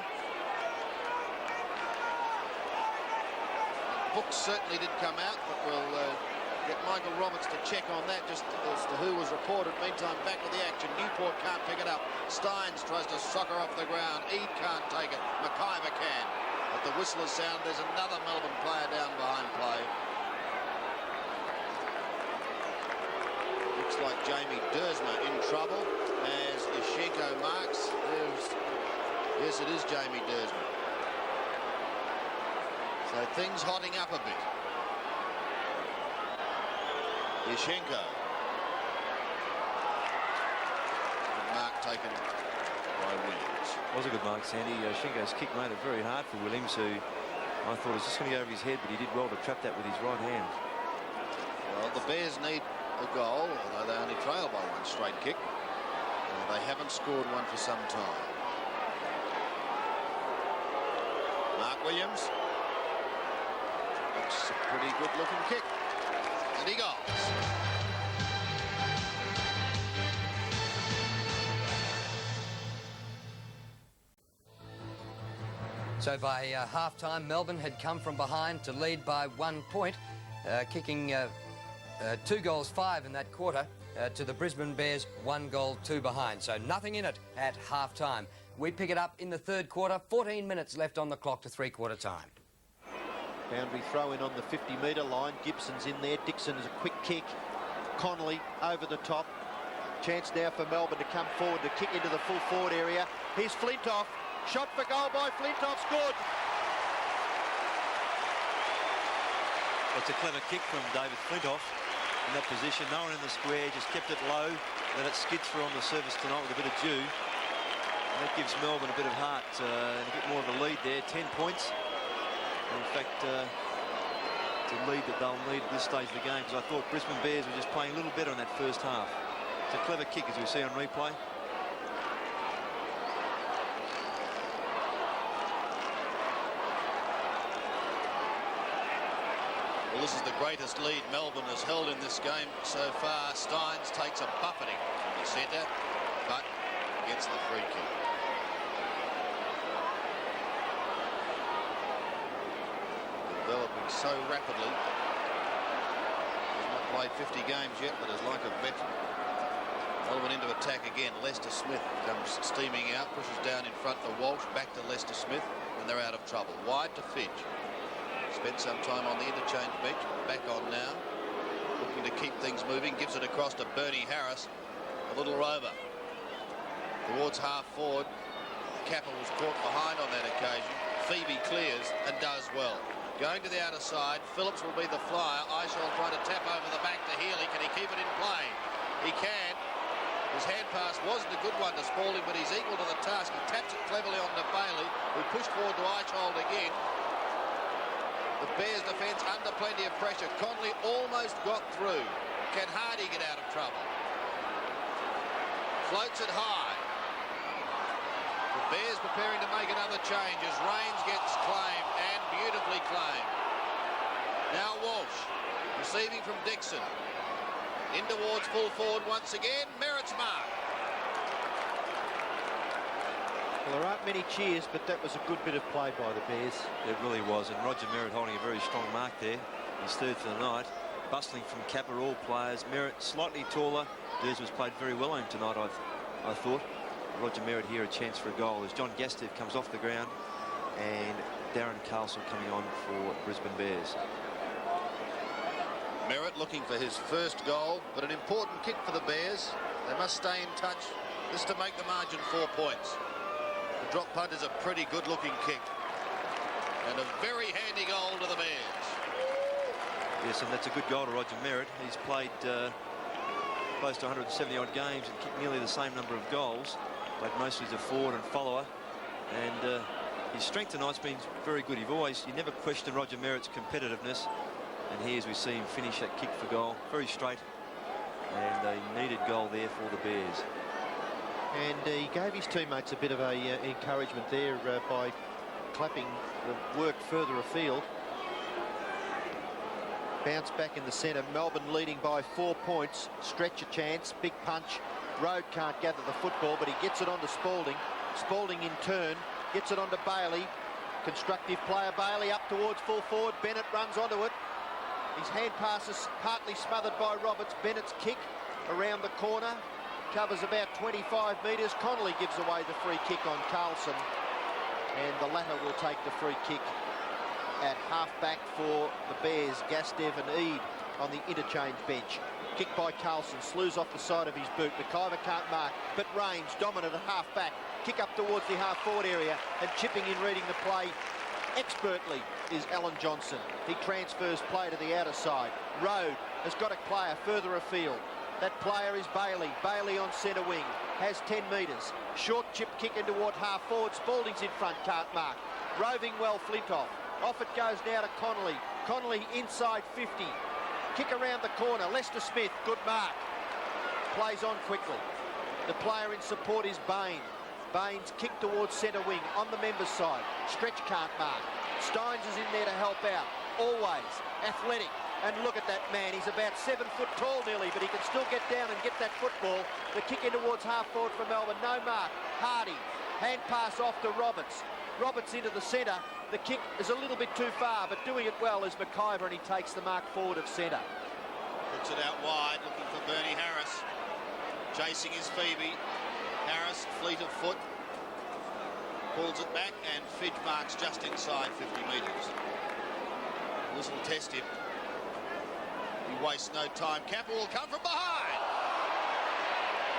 Books certainly did come out, but we'll get Michael Roberts to check on that just as to who was reported. Meantime, back to the action. Newport can't pick it up. Steins tries to soccer off the ground. Eade can't take it. McIver can. At the whistler's sound, there's another Melbourne player down behind play. Looks like Jamie Dersma in trouble as Ishenko marks. Yes, it is Jamie Dersma. So things hotting up a bit. Ishenko. Good mark taken by Williams. Was a good mark, Sandy. Ishenko's kick made it very hard for Williams, who I thought was just going to go over his head, but he did well to trap that with his right hand. Well, the Bears need a goal, although they only trail by one straight kick. They haven't scored one for some time. Mark Williams. Looks a pretty good looking kick. And he goes. So by half-time, Melbourne had come from behind to lead by 1 point, kicking 2 goals 5 in that quarter to the Brisbane Bears 1 goal 2 behind. So nothing in it at half-time. We pick it up in the third quarter. 14 minutes left on the clock to three-quarter time. Boundary throw in on the 50-metre line. Gibson's in there. Dixon is a quick kick. Connolly over the top. Chance now for Melbourne to come forward to kick into the full forward area. Here's Flintoff. Shot for goal by Flintoff. Good. It's a clever kick from David Flintoff in that position. No one in the square, just kept it low. Let it skid through on the surface tonight with a bit of dew. And that gives Melbourne a bit of heart and a bit more of a lead there. 10 points. And in fact, it's a lead that they'll need at this stage of the game, because I thought Brisbane Bears were just playing a little better in that first half. It's a clever kick, as we see on replay. Well, this is the greatest lead Melbourne has held in this game so far. Steins takes a buffeting from the centre, but gets the free kick. developing so rapidly. He's not played 50 games yet, but is like a veteran. Melbourne into attack again. Lester Smith comes steaming out, pushes down in front to Walsh, back to Lester Smith, and they're out of trouble. Wide to Fidge. Spent some time on the interchange bench, back on now. Looking to keep things moving, gives it across to Bernie Harris. A little rover. Towards half forward. Capper was caught behind on that occasion. Phoebe clears and does well. Going to the outer side, Phillips will be the flyer. Ishall trying to tap over the back to Healy. Can he keep it in play? He can. His hand pass wasn't a good one to Spalding, but he's equal to the task. He taps it cleverly on to Bailey, who pushed forward to Ishall again. The Bears defence under plenty of pressure. Connolly almost got through. Can Hardy get out of trouble? Floats it high. The Bears preparing to make another change as Rains gets claimed, and beautifully claimed. Now Walsh receiving from Dixon. In towards full forward once again. Merritt's mark. Well, there aren't many cheers, but that was a good bit of play by the Bears. It really was, and Roger Merritt holding a very strong mark there. His third for the night. Bustling from Capper, all players. Merritt slightly taller. Dursman's played very well on him tonight, I thought. Roger Merritt here a chance for a goal as John Gastev comes off the ground and Darren Carlson coming on for Brisbane Bears. Merritt looking for his first goal, but an important kick for the Bears. They must stay in touch. This to make the margin 4 points. The drop punt is a pretty good-looking kick. And a very handy goal to the Bears. Yes, and that's a good goal to Roger Merritt. He's played close to 170-odd games and kicked nearly the same number of goals. Played mostly as a forward and follower. And his strength tonight's been very good. You never question Roger Merritt's competitiveness. And here, as we see him finish that kick for goal, very straight, and a needed goal there for the Bears. And he gave his teammates a bit of a encouragement there by clapping the work further afield. Bounce back in the centre. Melbourne leading by 4 points. Stretch a chance. Big punch. Road can't gather the football, but he gets it onto Spalding. Spalding in turn gets it onto Bailey. Constructive player Bailey up towards full forward. Bennett runs onto it. His hand pass is partly smothered by Roberts. Bennett's kick around the corner covers about 25 metres. Connolly gives away the free kick on Carlson, and the latter will take the free kick at half-back for the Bears. Gastev and Eade on the interchange bench. Kick by Carlson, slews off the side of his boot. McIver can't mark, but Rains dominant at half-back. Kick up towards the half-forward area, and chipping in, reading the play expertly is Alan Johnson. He transfers play to the outer side. Road has got a player further afield. That player is Bailey. Bailey on centre wing. Has 10 metres. Short chip kick in toward half forward. Spalding's in front, can't mark. Roving well, Flintoff. Off it goes now to Connolly. Connolly inside 50. Kick around the corner. Lester Smith, good mark. Plays on quickly. The player in support is Bain. Baines kick towards centre wing on the members' side. Stretch can't mark. Steins is in there to help out. Always athletic. And look at that man. He's about 7 foot tall nearly, but he can still get down and get that football. The kick in towards half forward for Melbourne. No mark. Hardy. Hand pass off to Roberts. Roberts into the centre. The kick is a little bit too far, but doing it well is McIver, and he takes the mark forward of centre. Puts it out wide, looking for Bernie Harris. Chasing is Phoebe. Harris, fleet of foot, pulls it back, and Fidge marks just inside 50 metres. Whistle test him. He wastes no time. Capper will come from behind.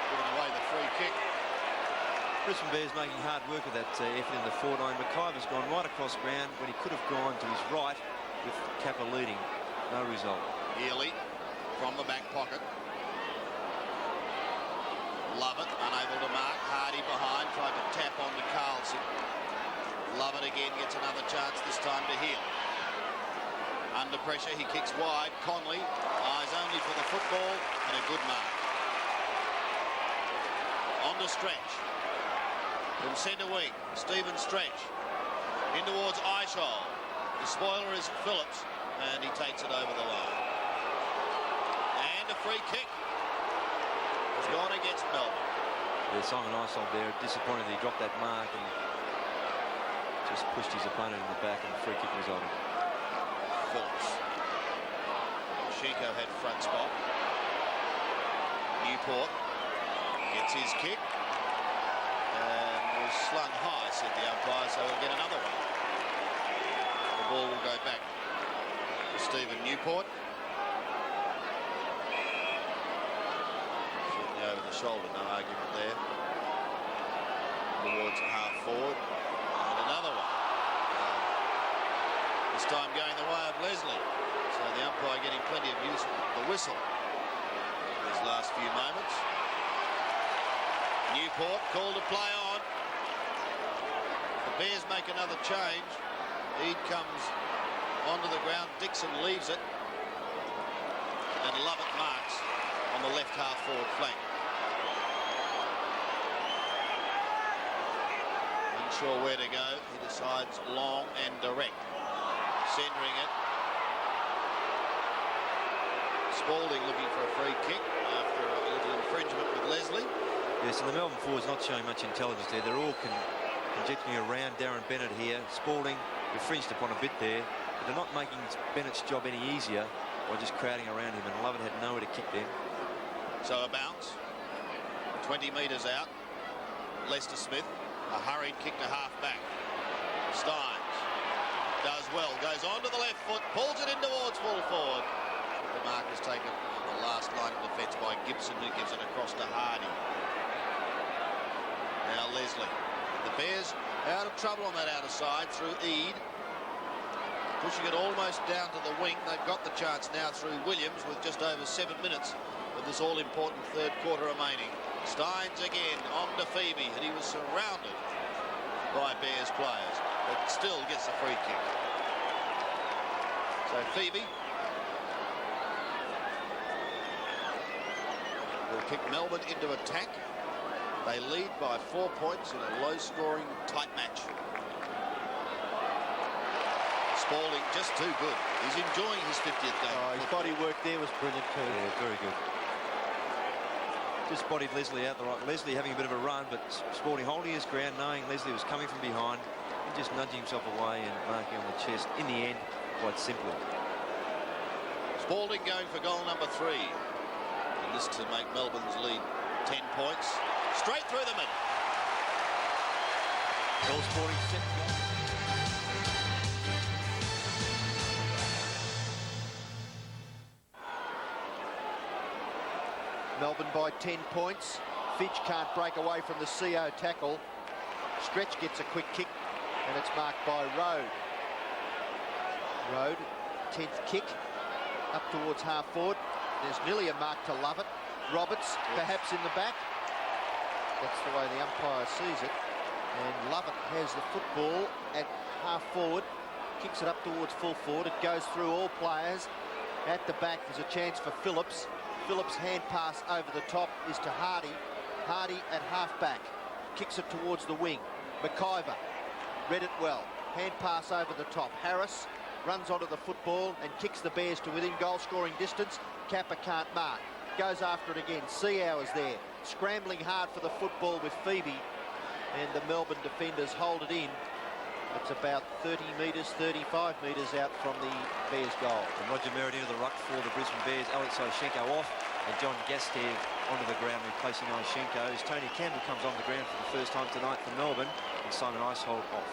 Giving away the free kick. Brisbane Bears making hard work of that effort in the forward line. McIver's gone right across ground when he could have gone to his right with Capper leading. No result. Healy from the back pocket. Lovett unable to mark. Hardy behind, tried to tap on to Carlson. Lovett again gets another chance, this time to Healy. Under pressure, he kicks wide. Conley, eyes only for the football, and a good mark. On to Stretch. From centre wing, Stephen Stretch. In towards Ishall. The spoiler is Phillips, and he takes it over the line. And a free kick has gone against Melbourne. Yeah, Simon Ishall there, disappointed that he dropped that mark and just pushed his opponent in the back, and the free kick resulted. force. Shinko had front spot. Newport gets his kick and was slung high, said the umpire, so we'll get another one. The ball will go back to Stephen Newport. Certainly over the shoulder, no argument there. Towards half forward. And another one. This time going the way of Leslie. So the umpire getting plenty of use of the whistle these last few moments. Newport called to play on. The Bears make another change. Eade comes onto the ground. Dixon leaves it. And Lovett marks on the left half forward flank. Unsure where to go. He decides long and direct. Centering it. Spalding looking for a free kick after a little infringement with Leslie. Yes, and the Melbourne forwards not showing much intelligence there. They're all conjecturing around Darren Bennett here. Spalding infringed upon a bit there, but they're not making Bennett's job any easier by just crowding around him, and Lovett had nowhere to kick them. So a bounce. 20 metres out. Lester Smith. A hurried kick to half back. Steins does well. Goes on to the left foot. Pulls it in towards full forward. The mark is taken on the last line of defence by Gibson, who gives it across to Hardy. Now Leslie. The Bears out of trouble on that outer side through Eade. Pushing it almost down to the wing. They've got the chance now through Williams with just over 7 minutes of this all-important third quarter remaining. Steins again on to Phoebe, and he was surrounded by Bears players, but still gets a free kick. So Phoebe will kick Melbourne into attack. They lead by 4 points in a low-scoring, tight match. Spalding just too good. He's enjoying his 50th game. His body work there was brilliant too. Yeah, very good. Just bodied Leslie out the right. Leslie having a bit of a run, but Spalding holding his ground, knowing Leslie was coming from behind, and just nudging himself away and marking on the chest. In the end, quite simply. Spalding going for goal number 3. And this to make Melbourne's lead 10 points. Straight through the middle. All Spalding set goal. Melbourne by 10 points. Fitch can't break away from the CO tackle. Stretch gets a quick kick, and it's marked by Road. Road, 10th kick, up towards half forward. There's nearly a mark to Lovett. Roberts, perhaps in the back. That's the way the umpire sees it. And Lovett has the football at half forward, kicks it up towards full forward. It goes through all players. At the back, there's a chance for Phillips. Phillips' hand pass over the top is to Hardy. Hardy at half-back. Kicks it towards the wing. McIver read it well. Hand pass over the top. Harris runs onto the football and kicks the Bears to within goal-scoring distance. Kappa can't mark. Goes after it again. Seau is there. Scrambling hard for the football with Phoebe. And the Melbourne defenders hold it in. It's about 30 metres, 35 metres out from the Bears' goal. And Roger Merritt into the ruck for the Brisbane Bears. Alex Oshenko off, and John Gastev onto the ground, replacing Oshenko. As Tony Campbell comes on the ground for the first time tonight for Melbourne, and Simon Icehold off.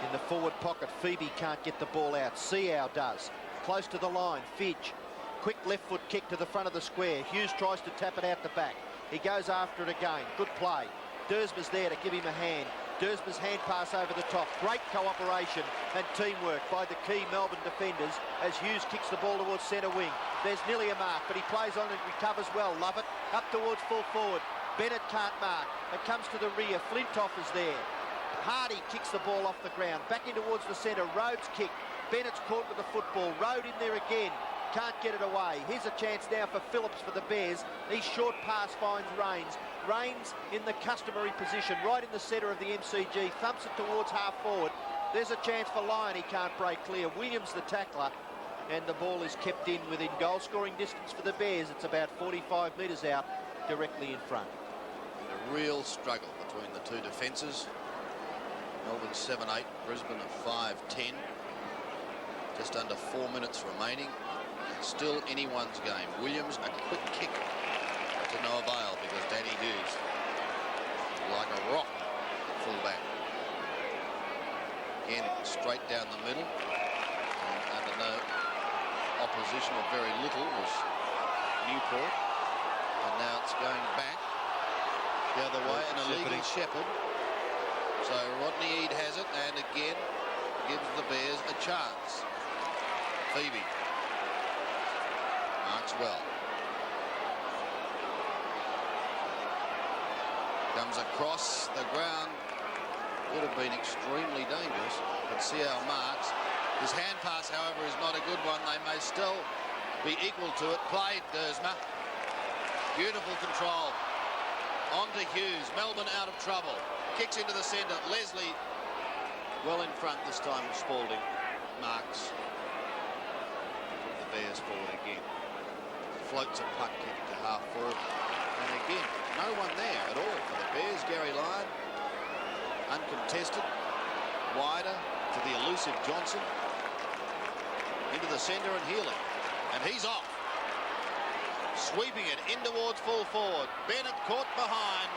In the forward pocket, Phoebe can't get the ball out. Seau does. Close to the line, Fidge. Quick left foot kick to the front of the square. Hughes tries to tap it out the back. He goes after it again. Good play. Dersma's there to give him a hand. Dersma's hand pass over the top. Great cooperation and teamwork by the key Melbourne defenders as Hughes kicks the ball towards centre wing. There's nearly a mark, but he plays on and recovers well. Lovett up towards full forward. Bennett can't mark. It comes to the rear. Flintoff is there. Hardy kicks the ball off the ground. Back in towards the centre. Rhodes kick. Bennett's caught with the football. Road in there again. Can't get it away. Here's a chance now for Phillips for the Bears. His short pass finds Rains. Rains in the customary position, right in the centre of the MCG. Thumps it towards half forward. There's a chance for Lyon. He can't break clear. Williams the tackler. And the ball is kept in within goal-scoring distance for the Bears. It's about 45 metres out, directly in front. A real struggle between the two defences. Melbourne 7-8, Brisbane a 5-10. Just under 4 minutes remaining. Still anyone's game. Williams, a quick kick to no avail because Danny Hughes, like a rock at fullback. Again, straight down the middle. And under no opposition, or very little, was Newport. And now it's going back the other way, and a legal shepherd. So Rodney Eade has it, and again gives the Bears a chance. Phoebe marks well. Comes across the ground. Would have been extremely dangerous, but Seau marks. His hand pass, however, is not a good one. They may still be equal to it. Played Dersma. Beautiful control. On to Hughes. Melbourne out of trouble. Kicks into the centre. Leslie well in front this time. Spalding marks. The Bears forward again. Floats a puck kick to half forward. And again, no one there at all for the Bears. Gary Lyon, uncontested. Wider to the elusive Johnson. Into the centre and Healy. And he's off. Sweeping it in towards full forward. Bennett caught behind.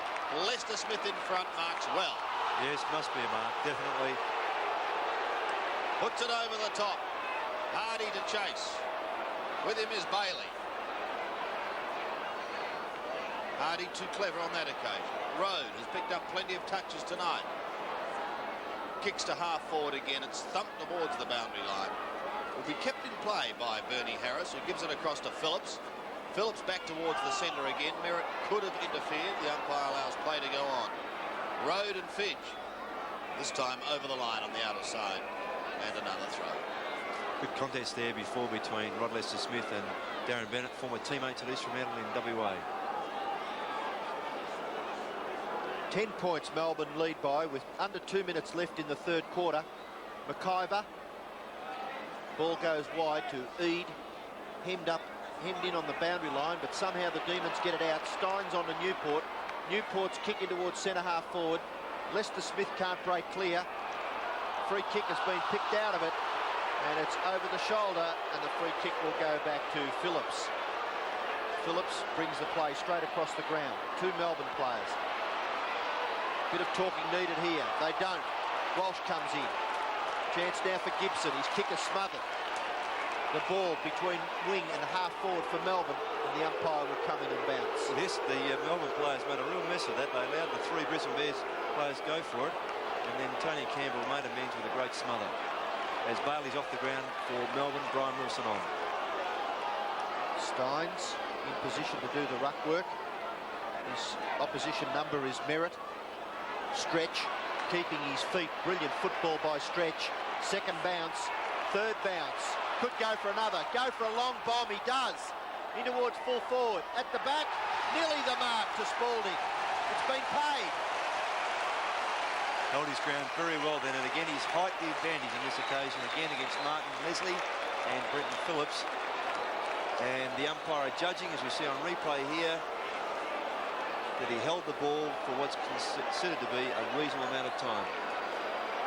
Lester Smith in front, marks well. Yes, must be a mark, definitely. Puts it over the top. Hardy to chase. With him is Bailey. Hardy too clever on that occasion. Road has picked up plenty of touches tonight. Kicks to half forward again. It's thumped towards the boundary line. Will be kept in play by Bernie Harris, who gives it across to Phillips. Phillips back towards the centre again. Merritt could have interfered. The umpire allows play to go on. Road and Fidge. This time over the line on the outer side. And another throw. Good contest there before between Rod Lester Smith and Darren Bennett, former teammates at East Fremantle in WA. 10 points Melbourne lead by with under 2 minutes left in the third quarter. McIver. Ball goes wide to Eade. Hemmed in on the boundary line, but somehow the Demons get it out. Steins on to Newport. Newport's kicking towards centre half forward. Lester Smith can't break clear. Free kick has been picked out of it, and it's over the shoulder, and the free kick will go back to Phillips. Phillips brings the play straight across the ground. Two Melbourne players. Bit of talking needed here. They don't. Walsh comes in. Chance now for Gibson. His kick is smothered. The ball between wing and half forward for Melbourne, and the umpire will come in and bounce. Yes, the Melbourne players made a real mess of that. They allowed the three Brisbane Bears players go for it, and then Tony Campbell made amends with a great smother. As Bailey's off the ground for Melbourne, Brian Wilson on. Steins in position to do the ruck work. His opposition number is Merritt. Stretch, keeping his feet. Brilliant football by Stretch. Second bounce, third bounce. Could go for another. Go for a long bomb. He does. In towards full forward. At the back, nearly the mark to Spalding. It's been paid. Held his ground very well then, and again his height the advantage in this occasion, again against Martin Leslie and Brenton Phillips. And the umpire judging, as we see on replay here, that he held the ball for what's considered to be a reasonable amount of time.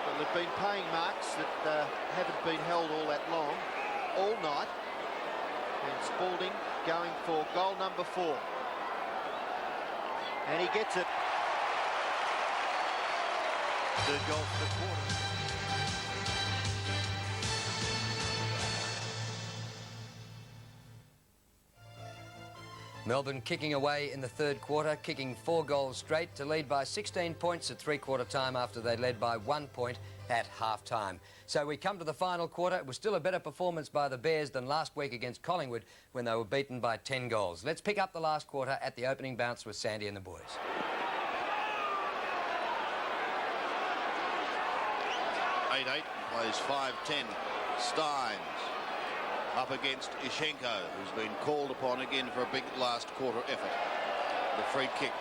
Well, they've been paying marks that haven't been held all that long, all night. And Spalding going for goal number 4. And he gets it. Third goal for the quarter. Melbourne kicking away in the third quarter, kicking 4 goals straight to lead by 16 points at three-quarter time after they led by 1 point at half-time. So we come to the final quarter. It was still a better performance by the Bears than last week against Collingwood when they were beaten by 10 goals. Let's pick up the last quarter at the opening bounce with Sandy and the boys. Plays 5-10. Steins up against Ishenko, who's been called upon again for a big last quarter effort. The free kick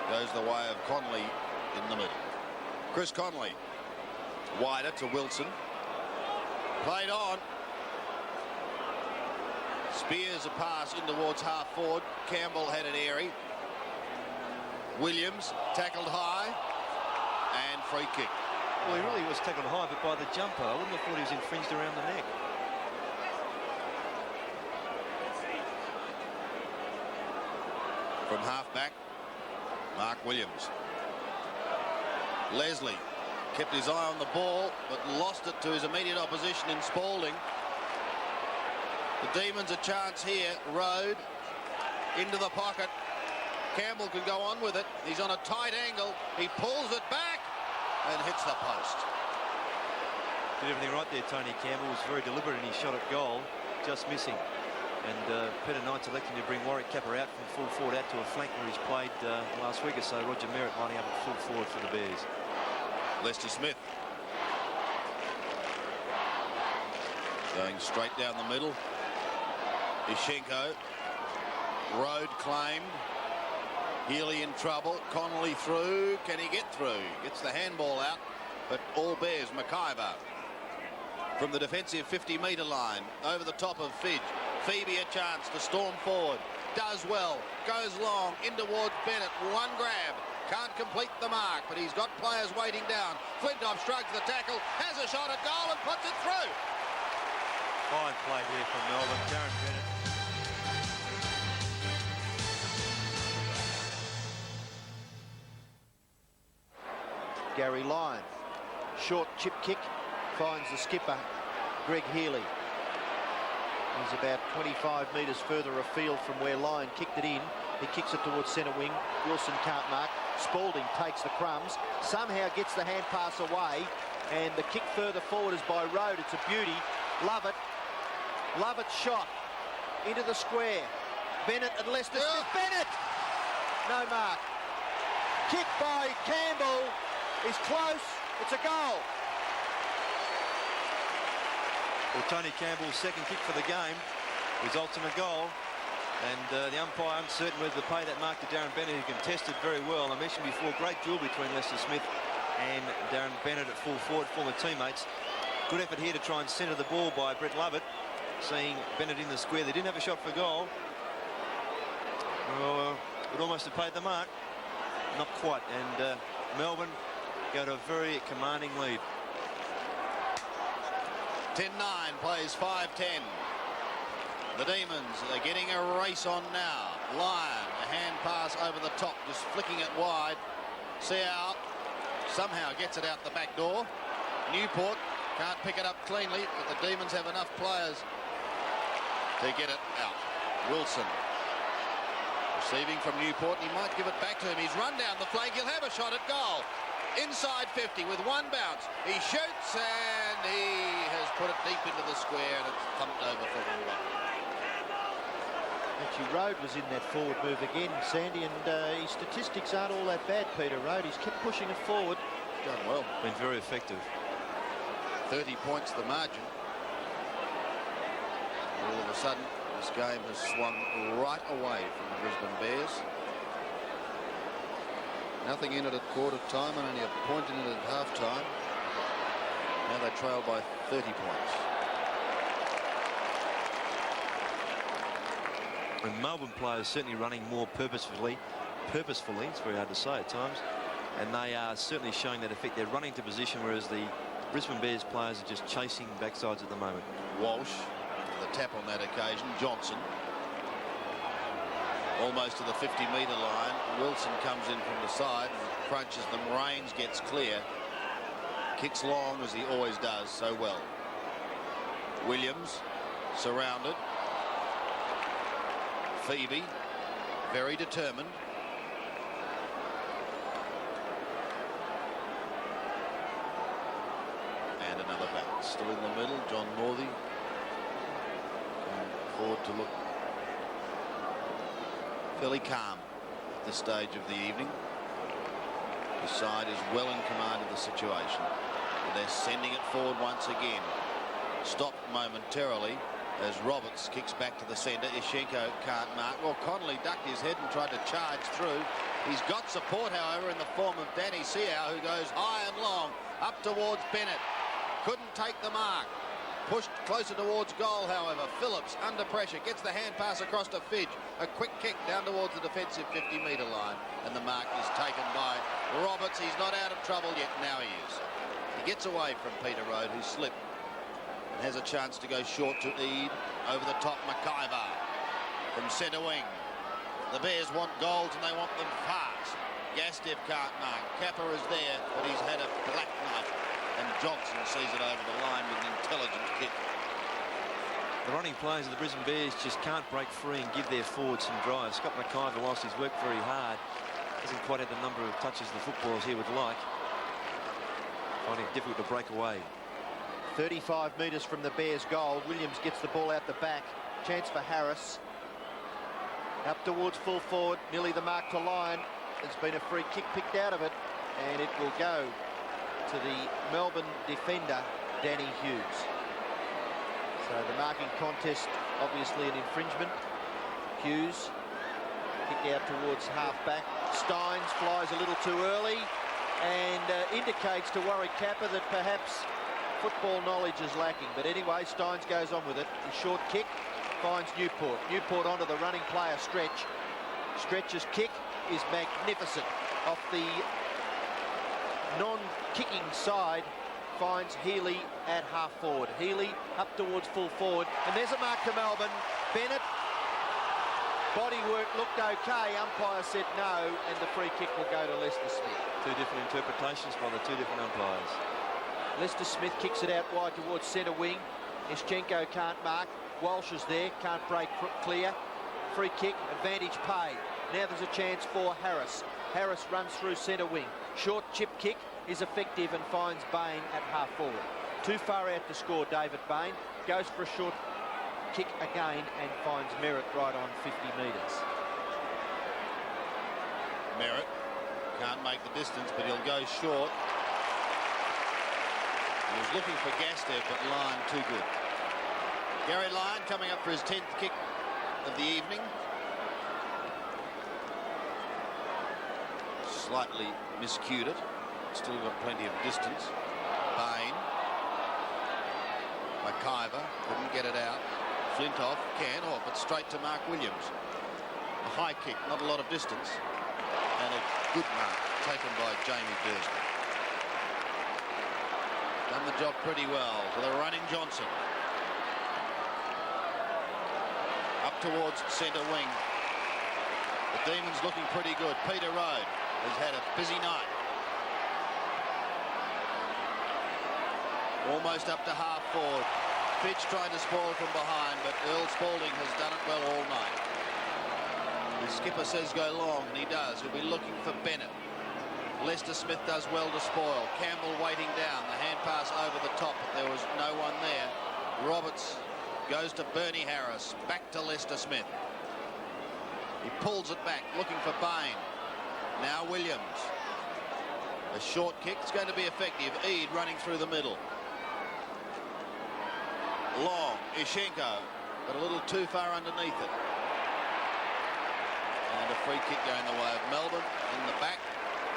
goes the way of Conley in the middle. Chris Conley wider to Wilson. Played on. Spears a pass in towards half forward. Campbell had an airy. Williams tackled high and free kick. Well, he really was tackled high, but by the jumper, I wouldn't have thought he was infringed around the neck. From half-back, Mark Williams. Leslie kept his eye on the ball, but lost it to his immediate opposition in Spalding. The Demons a chance here. Road into the pocket. Campbell can go on with it. He's on a tight angle. He pulls it back and hits the post. Did everything right there, Tony Campbell. Was very deliberate in his shot at goal, just missing. And Peter Knight's electing to bring Warwick Capper out from full forward out to a flank where he's played last week or so. Roger Merritt lining up at full forward for the Bears. Lester Smith going straight down the middle. Ishenko. Road claimed. Healy in trouble. Connolly through. Can he get through? Gets the handball out, but all Bears. McIver from the defensive 50-metre line over the top of Fidge. Phoebe a chance to storm forward. Does well. Goes long in towards Bennett. One grab. Can't complete the mark, but he's got players waiting down. Flintoff shrugs the tackle. Has a shot at goal and puts it through. Fine play here from Melbourne. Darren Bennett. Gary Lyon. Short chip kick. Finds the skipper, Greg Healy. He's about 25 metres further afield from where Lyon kicked it in. He kicks it towards centre wing. Wilson can't mark. Spalding takes the crumbs. Somehow gets the hand pass away. And the kick further forward is by Road. It's a beauty. Lovett. Lovett's shot into the square. Bennett and Lester Smith. Bennett! No mark. Kick by Campbell is close. It's a goal. Well, Tony Campbell's second kick for the game results in a goal. And the umpire uncertain whether to pay that mark to Darren Bennett, who contested very well. I mentioned before, great duel between Lester Smith and Darren Bennett at full forward, former teammates. Good effort here to try and centre the ball by Brett Lovett. Seeing Bennett in the square, they didn't have a shot for goal. Well, would almost have paid the mark. Not quite. And Melbourne go to a very commanding lead. 10-9 plays 5-10. The Demons are getting a race on now. Lyon, a hand pass over the top, just flicking it wide. Seau somehow gets it out the back door. Newport can't pick it up cleanly, but the Demons have enough players to get it out. Wilson receiving from Newport, and he might give it back to him. He's run down the flank. He'll have a shot at goal. Inside 50 with one bounce. He shoots, and he has put it deep into the square, and it's thumped over for one. Actually, Road was in that forward move again, Sandy, and his statistics aren't all that bad, Peter Road. He's kept pushing it forward. Done well. Been very effective. 30 points the margin. All of a sudden, this game has swung right away from the Brisbane Bears. Nothing in it at quarter time and only a point in it at half time. Now they trail by 30 points. And Melbourne players certainly running more purposefully, it's very hard to say at times, and they are certainly showing that effect. They're running to position, whereas the Brisbane Bears players are just chasing backsides at the moment. Walsh, the tap on that occasion. Johnson, almost to the 50-metre line. Wilson comes in from the side, crunches them. Rains gets clear. Kicks long, as he always does so well. Williams surrounded. Phoebe, very determined. And another bounce. Still in the middle, John Northey going forward to look fairly calm at this stage of the evening. His side is well in command of the situation. And they're sending it forward once again. Stopped momentarily as Roberts kicks back to the centre. Ishenko can't mark. Well, Connolly ducked his head and tried to charge through. He's got support, however, in the form of Danny Seau, who goes high and long up towards Bennett. Couldn't take the mark. Pushed closer towards goal, however. Phillips under pressure gets the hand pass across to Fidge. A quick kick down towards the defensive 50-metre line, and the mark is taken by Roberts. He's not out of trouble yet. Now he is. He gets away from Peter Road, who slipped, and has a chance to go short to Eade. Over the top, McIver from centre wing. The Bears want goals and they want them fast. Gastiff can't mark. Kappa is there, but he's had a black night. And Johnson sees it over the line with an intelligent kick. The running players of the Brisbane Bears just can't break free and give their forwards some drive. Scott McIver, whilst he's worked very hard, hasn't quite had the number of touches the footballers he would like. Finding it difficult to break away. 35 metres from the Bears' goal. Williams gets the ball out the back. Chance for Harris. Up towards full forward. Nearly the mark to Lyon. There's been a free kick picked out of it. And it will go to the Melbourne defender, Danny Hughes. So the marking contest, obviously an infringement. Hughes, kick out towards half-back. Steins flies a little too early and indicates to Warwick Kappa that perhaps football knowledge is lacking. But anyway, Steins goes on with it. The short kick finds Newport. Newport onto the running player, Stretch. Stretch's kick is magnificent. Off the non-kicking side, finds Healy at half forward. Healy up towards full forward, and there's a mark to Melbourne. Bennett, body work looked okay. Umpire said no, and the free kick will go to Lester Smith. Two different interpretations by the two different umpires. Lester Smith kicks it out wide towards centre wing. Ischenko can't mark. Walsh is there, can't break clear. Free kick, advantage paid. Now there's a chance for Harris. Harris runs through centre wing. Short chip kick is effective and finds Bain at half forward. Too far out to score, David Bain. Goes for a short kick again and finds Merritt right on 50 metres. Merritt can't make the distance, but he'll go short. He was looking for Gastev, but Lyon too good. Gary Lyon coming up for his 10th kick of the evening. Slightly miscued it. Still got plenty of distance. Bain. McIver couldn't get it out. Flintoff can, but straight to Mark Williams. A high kick, not a lot of distance. And a good mark taken by Jamie Dursman. Done the job pretty well to the running Johnson. Up towards centre wing. The Demons looking pretty good. Peter Road has had a busy night. Almost up to half forward. Fitch trying to spoil from behind, but Earl Spalding has done it well all night. The skipper says go long, and he does. He'll be looking for Bennett. Lester Smith does well to spoil. Campbell waiting down. The hand pass over the top, but there was no one there. Roberts goes to Bernie Harris. Back to Lester Smith. He pulls it back, looking for Bain. Now Williams. A short kick. It's going to be effective. Eade running through the middle. Long. Ischenko, but a little too far underneath it. And a free kick going the way of Melbourne. In the back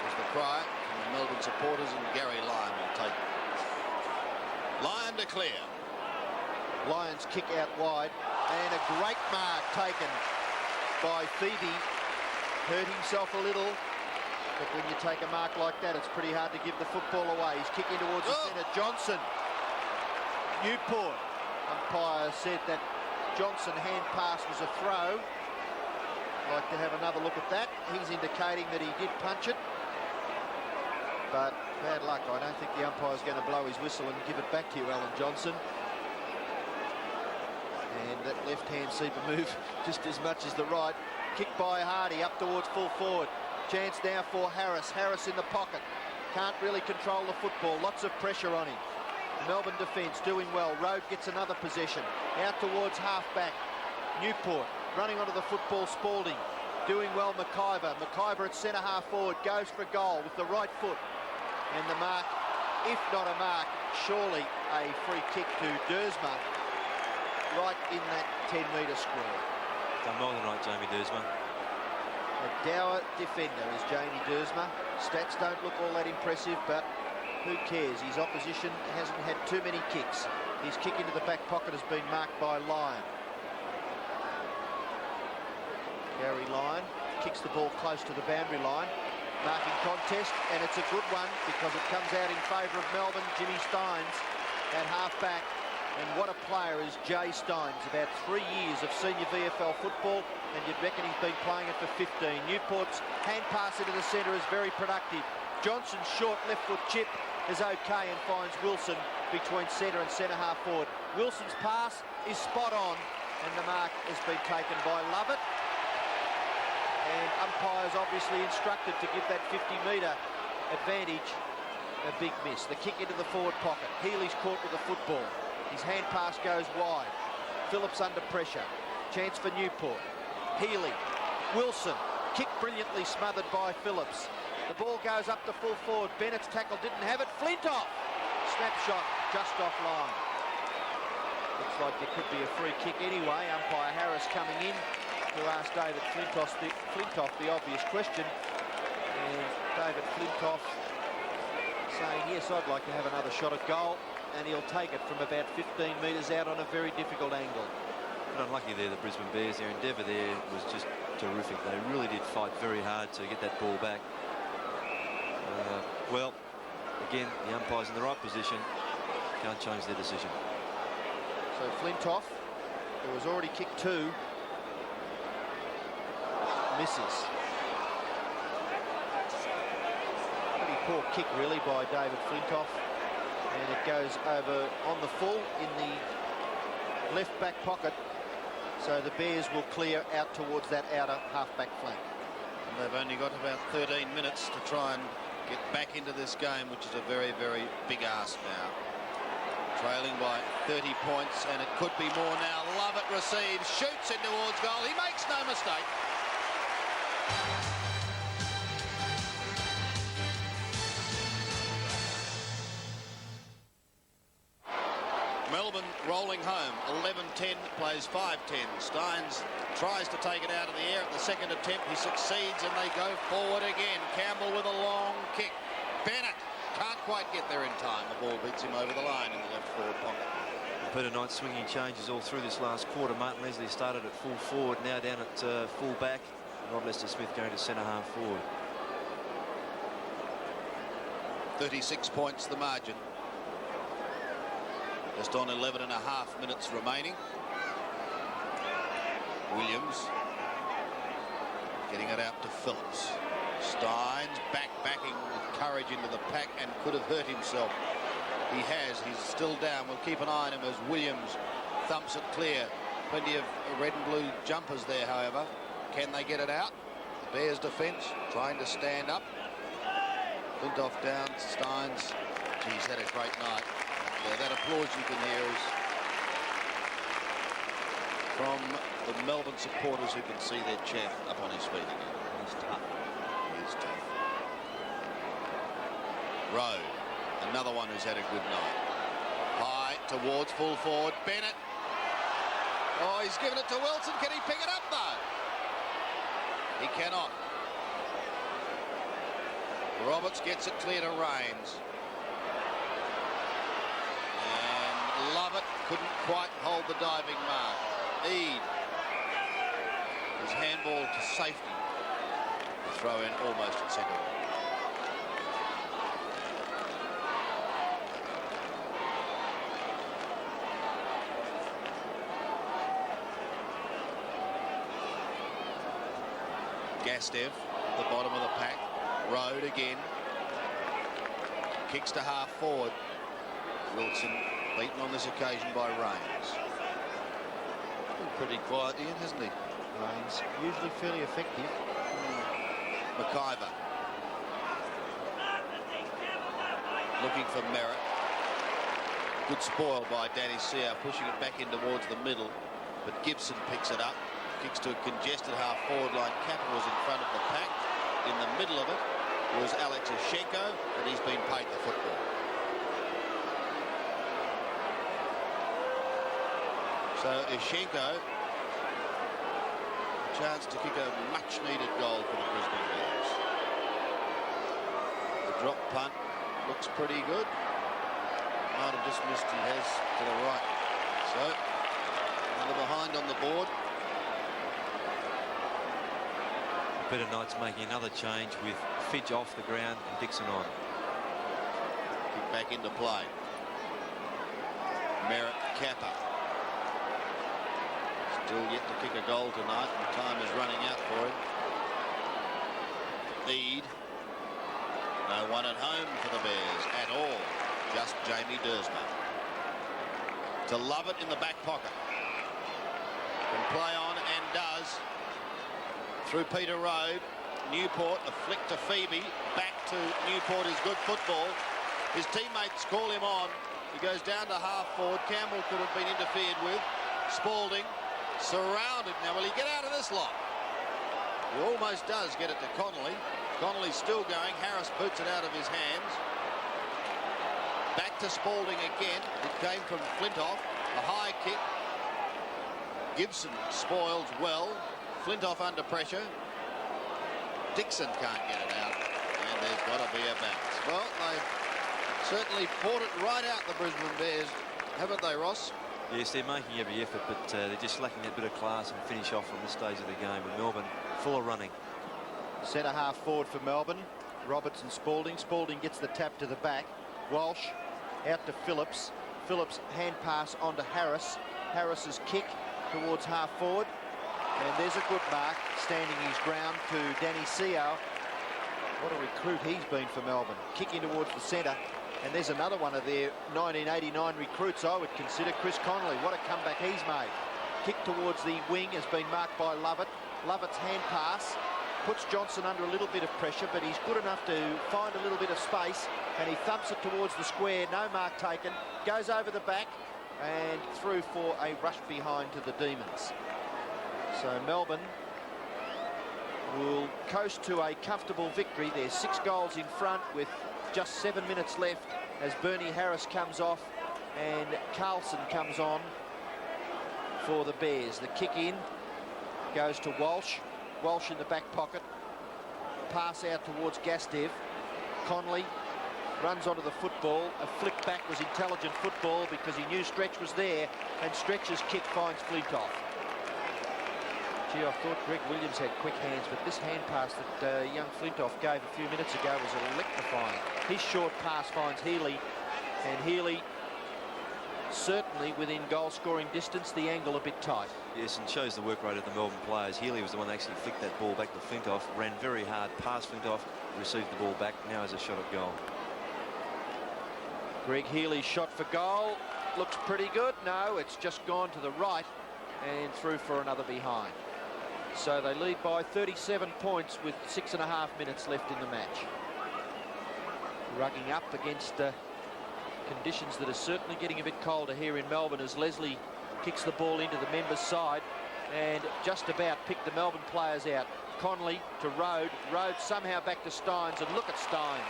is the cry from the Melbourne supporters, and Gary Lyon will take it. Lyon to clear. Lions kick out wide, and a great mark taken by Phoebe. Hurt himself a little, but when you take a mark like that, it's pretty hard to give the football away. He's kicking towards the centre. Johnson. Newport. Umpire said that Johnson hand pass was a throw. I'd like to have another look at that. He's indicating that he did punch it, but bad luck. I don't think the umpire's going to blow his whistle and give it back to you, Alan Johnson. And that left hand seemed to move just as much as the right. Kick by Hardy up towards full forward. Chance now for Harris. Harris in the pocket. Can't really control the football. Lots of pressure on him. Melbourne defence doing well. Road gets another possession. Out towards half-back. Newport running onto the football. Spalding doing well. McIver. McIver at centre half forward. Goes for a goal with the right foot. And the mark, if not a mark, surely a free kick to Dursma. Right in that 10-metre square. Done more than right, Jamie Dursma. A dour defender is Jamie Dursma. Stats don't look all that impressive, but who cares? His opposition hasn't had too many kicks. His kick into the back pocket has been marked by Lyon. Gary Lyon kicks the ball close to the boundary line. Marking contest, and it's a good one because it comes out in favour of Melbourne. Jimmy Steins at half-back. And what a player is Jay Stones. About 3 years of senior VFL football, and you'd reckon he's been playing it for 15. Newport's hand pass into the centre is very productive. Johnson's short left foot chip is okay and finds Wilson between centre and centre half forward. Wilson's pass is spot on, and the mark has been taken by Lovett. And umpires obviously instructed to give that 50-metre advantage a big miss. The kick into the forward pocket. Healy's caught with the football. His hand pass goes wide. Phillips under pressure. Chance for Newport. Healy. Wilson. Kick brilliantly smothered by Phillips. The ball goes up to full forward. Bennett's tackle didn't have it. Flintoff. Snapshot just offline. Looks like there could be a free kick anyway. Umpire Harris coming in to ask David Flintoff the obvious question. And David Flintoff saying, yes, I'd like to have another shot at goal. And he'll take it from about 15 metres out on a very difficult angle. But unlucky there, the Brisbane Bears. Their endeavour there was just terrific. They really did fight very hard to get that ball back. Well, again, the umpire's in the right position. Can't change their decision. So Flintoff, who has already kicked 2, misses. Pretty poor kick, really, by David Flintoff. And it goes over on the full in the left back pocket. So the Bears will clear out towards that outer half-back flank. And they've only got about 13 minutes to try and get back into this game, which is a very, very big ask now. Trailing by 30 points, and it could be more now. Lovett receives, shoots in towards goal. He makes no mistake. Melbourne rolling home. 11-10, plays 5-10. Steins tries to take it out of the air at the second attempt. He succeeds, and they go forward again. Campbell with a long kick. Bennett can't quite get there in time. The ball beats him over the line in the left forward pocket. Peter Knight swinging changes all through this last quarter. Martin Leslie started at full forward, now down at full back. Rod Lester-Smith going to centre half forward. 36 points the margin. Just on 11 and a half minutes remaining. Williams getting it out to Phillips. Steins backing with courage into the pack and could have hurt himself. He has. He's still down. We'll keep an eye on him as Williams thumps it clear. Plenty of red and blue jumpers there, however. Can they get it out? The Bears defence trying to stand up. Flintoff down. Steins. He's had a great night. Yeah, that applause you can hear is from the Melbourne supporters who can see their champ up on his feet again. He's tough. He is tough. Rowe, another one who's had a good night. High towards full forward. Bennett. Oh, he's given it to Wilson. Can he pick it up, though? He cannot. Roberts gets it clear to Rains. And Lovett couldn't quite hold the diving mark. Eade. His handball to safety. Throw in almost at centre. Gastev at the bottom of the pack. Road again. Kicks to half forward. Wilson beaten on this occasion by Rains. Been pretty quiet, Ian, hasn't he? Rains, usually fairly effective. McIver. Looking for Merritt. Good spoil by Danny Sear, pushing it back in towards the middle. But Gibson picks it up. Kicks to a congested half forward line. Capper was in front of the pack. In the middle of it was Alex Ashenko, and he's been paid the football. So Ashenko, a chance to kick a much-needed goal for the Brisbane Bears. The drop punt looks pretty good. Might have just missed. He has to the right. So another behind on the board. Peter Knight's making another change with Fidge off the ground and Dixon on. Kick back into play. Merritt Kappa. Still yet to kick a goal tonight, and time is running out for him. Need. No one at home for the Bears at all. Just Jamie Dersma. To Lovett in the back pocket. Can play on and does. Through Peter Road. Newport, a flick to Phoebe. Back to Newport is good football. His teammates call him on. He goes down to half forward. Campbell could have been interfered with. Spalding surrounded. Now, will he get out of this lot? He almost does get it to Connolly. Connolly's still going. Harris boots it out of his hands. Back to Spalding again. It came from Flintoff. A high kick. Gibson spoils well. Flintoff under pressure. Dixon can't get it out. And there's got to be a bounce. Well, they've certainly fought it right out, the Brisbane Bears, haven't they, Ross? Yes, they're making every effort, but they're just lacking that bit of class and finish off on this stage of the game. And Melbourne full of running. Centre half forward for Melbourne. Robertson, Spalding. Spalding gets the tap to the back. Walsh out to Phillips. Phillips hand pass on to Harris. Harris's kick towards half forward. And there's a good mark, standing his ground to Danny Seo. What a recruit he's been for Melbourne. Kicking towards the centre. And there's another one of their 1989 recruits, I would consider, Chris Connolly. What a comeback he's made. Kick towards the wing has been marked by Lovett. Lovett's hand pass puts Johnson under a little bit of pressure, but he's good enough to find a little bit of space, and he thumps it towards the square. No mark taken. Goes over the back and through for a rush behind to the Demons. So Melbourne will coast to a comfortable victory. They're 6 goals in front with just 7 minutes left as Bernie Harris comes off and Carlson comes on for the Bears. The kick in goes to Walsh. Walsh in the back pocket. Pass out towards Gastev. Connolly runs onto the football. A flick back was intelligent football because he knew Stretch was there, and Stretch's kick finds Flintoff. Gee, I thought Greg Williams had quick hands, but this hand pass that young Flintoff gave a few minutes ago was electrifying. His short pass finds Healy, and Healy certainly within goal-scoring distance, the angle a bit tight. Yes, and shows the work rate of the Melbourne players. Healy was the one that actually flicked that ball back to Flintoff, ran very hard past Flintoff, received the ball back, now has a shot at goal. Greg Healy's shot for goal looks pretty good. No, it's just gone to the right and through for another behind. So they lead by 37 points with 6.5 minutes left in the match. Rugging up against conditions that are certainly getting a bit colder here in Melbourne as Leslie kicks the ball into the members' side and just about picked the Melbourne players out. Connolly to Rode. Rode somehow back to Steins, and look at Steins.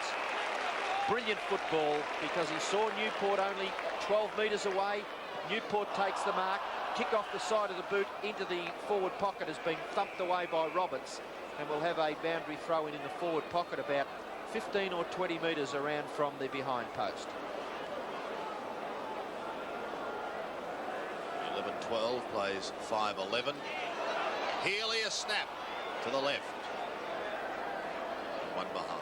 Brilliant football because he saw Newport only 12 metres away. Newport takes the mark. Kick off the side of the boot into the forward pocket has been thumped away by Roberts, and we'll have a boundary throw in the forward pocket about 15 or 20 metres around from the behind post. 11-12 plays 5-11. Healy a snap to the left. One behind.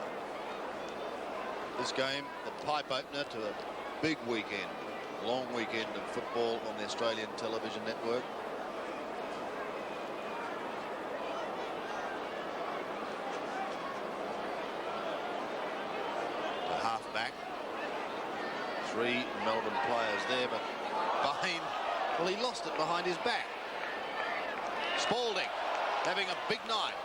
This game, the pipe opener to a big weekend. Long weekend of football on the Australian television network. The half back. 3 Melbourne players there, but Bain, well, he lost it behind his back. Spalding having a big night.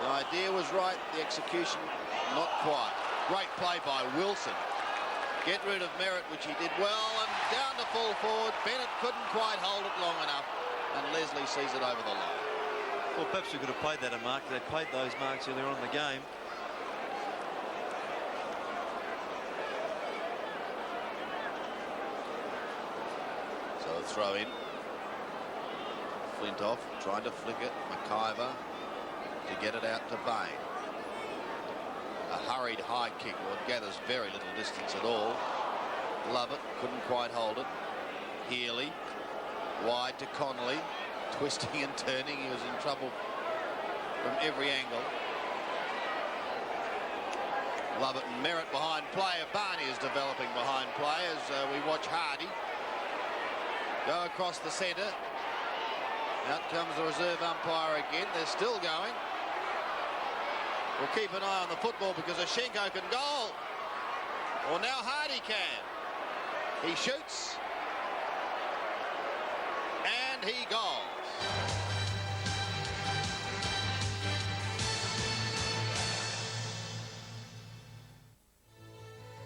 The idea was right, the execution not quite. Great play by Wilson. Get rid of Merritt, which he did well, and down to full forward. Bennett couldn't quite hold it long enough, and Leslie sees it over the line. Well, perhaps we could have played that a mark. They played those marks earlier on in the game. So a throw in. Flintoff trying to flick it. McIver to get it out to Bain. A hurried high kick, well, it gathers very little distance at all. Lovett couldn't quite hold it. Healy wide to Connolly, twisting and turning. He was in trouble from every angle. Lovett and Merritt behind play. Barney is developing behind play as we watch Hardy go across the centre. Out comes the reserve umpire again. They're still going. We'll keep an eye on the football because Ashenko can goal. Or now Hardy can. He shoots. And he goals.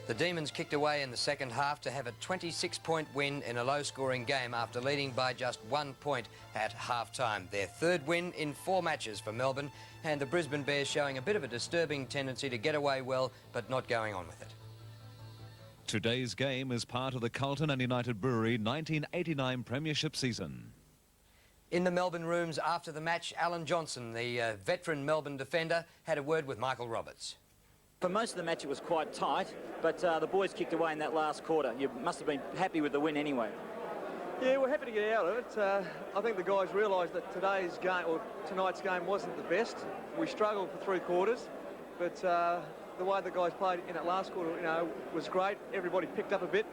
The Demons kicked away in the second half to have a 26-point win in a low-scoring game after leading by just 1 point at half-time. Their third win in 4 matches for Melbourne, and the Brisbane Bears showing a bit of a disturbing tendency to get away well, but not going on with it. Today's game is part of the Carlton and United Brewery 1989 Premiership season. In the Melbourne rooms after the match, Alan Johnson, the veteran Melbourne defender, had a word with Michael Roberts. For most of the match it was quite tight, but the boys kicked away in that last quarter. You must have been happy with the win anyway. Yeah, we're happy to get out of it. I think the guys realised that today's game, or tonight's game, wasn't the best. We struggled for 3 quarters, but the way the guys played in that last quarter, you know, was great. Everybody picked up a bit.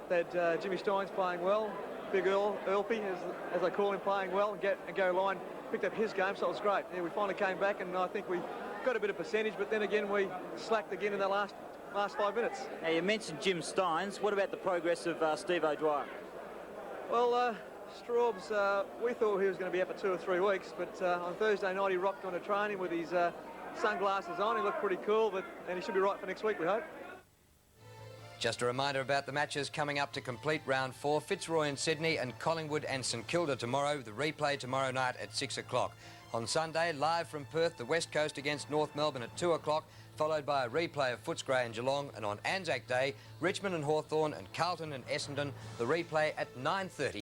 They had Jimmy Steins playing well, Big Earlpy, as they call him, playing well, and Gary Lyon picked up his game, so it was great. Yeah, we finally came back, and I think we got a bit of percentage, but then again we slacked again in the last 5 minutes. Now you mentioned Jim Steins. What about the progress of Steve O'Dwyer? Well, Straubs, we thought he was going to be out for 2 or 3 weeks, but on Thursday night he rocked on to training with his sunglasses on. He looked pretty cool, and he should be right for next week, we hope. Just a reminder about the matches coming up to complete round 4. Fitzroy in Sydney and Collingwood and St Kilda tomorrow. The replay tomorrow night at 6 o'clock. On Sunday, live from Perth, the West Coast against North Melbourne at 2 o'clock, followed by a replay of Footscray and Geelong. And on Anzac Day, Richmond and Hawthorn and Carlton and Essendon, the replay at 9:30.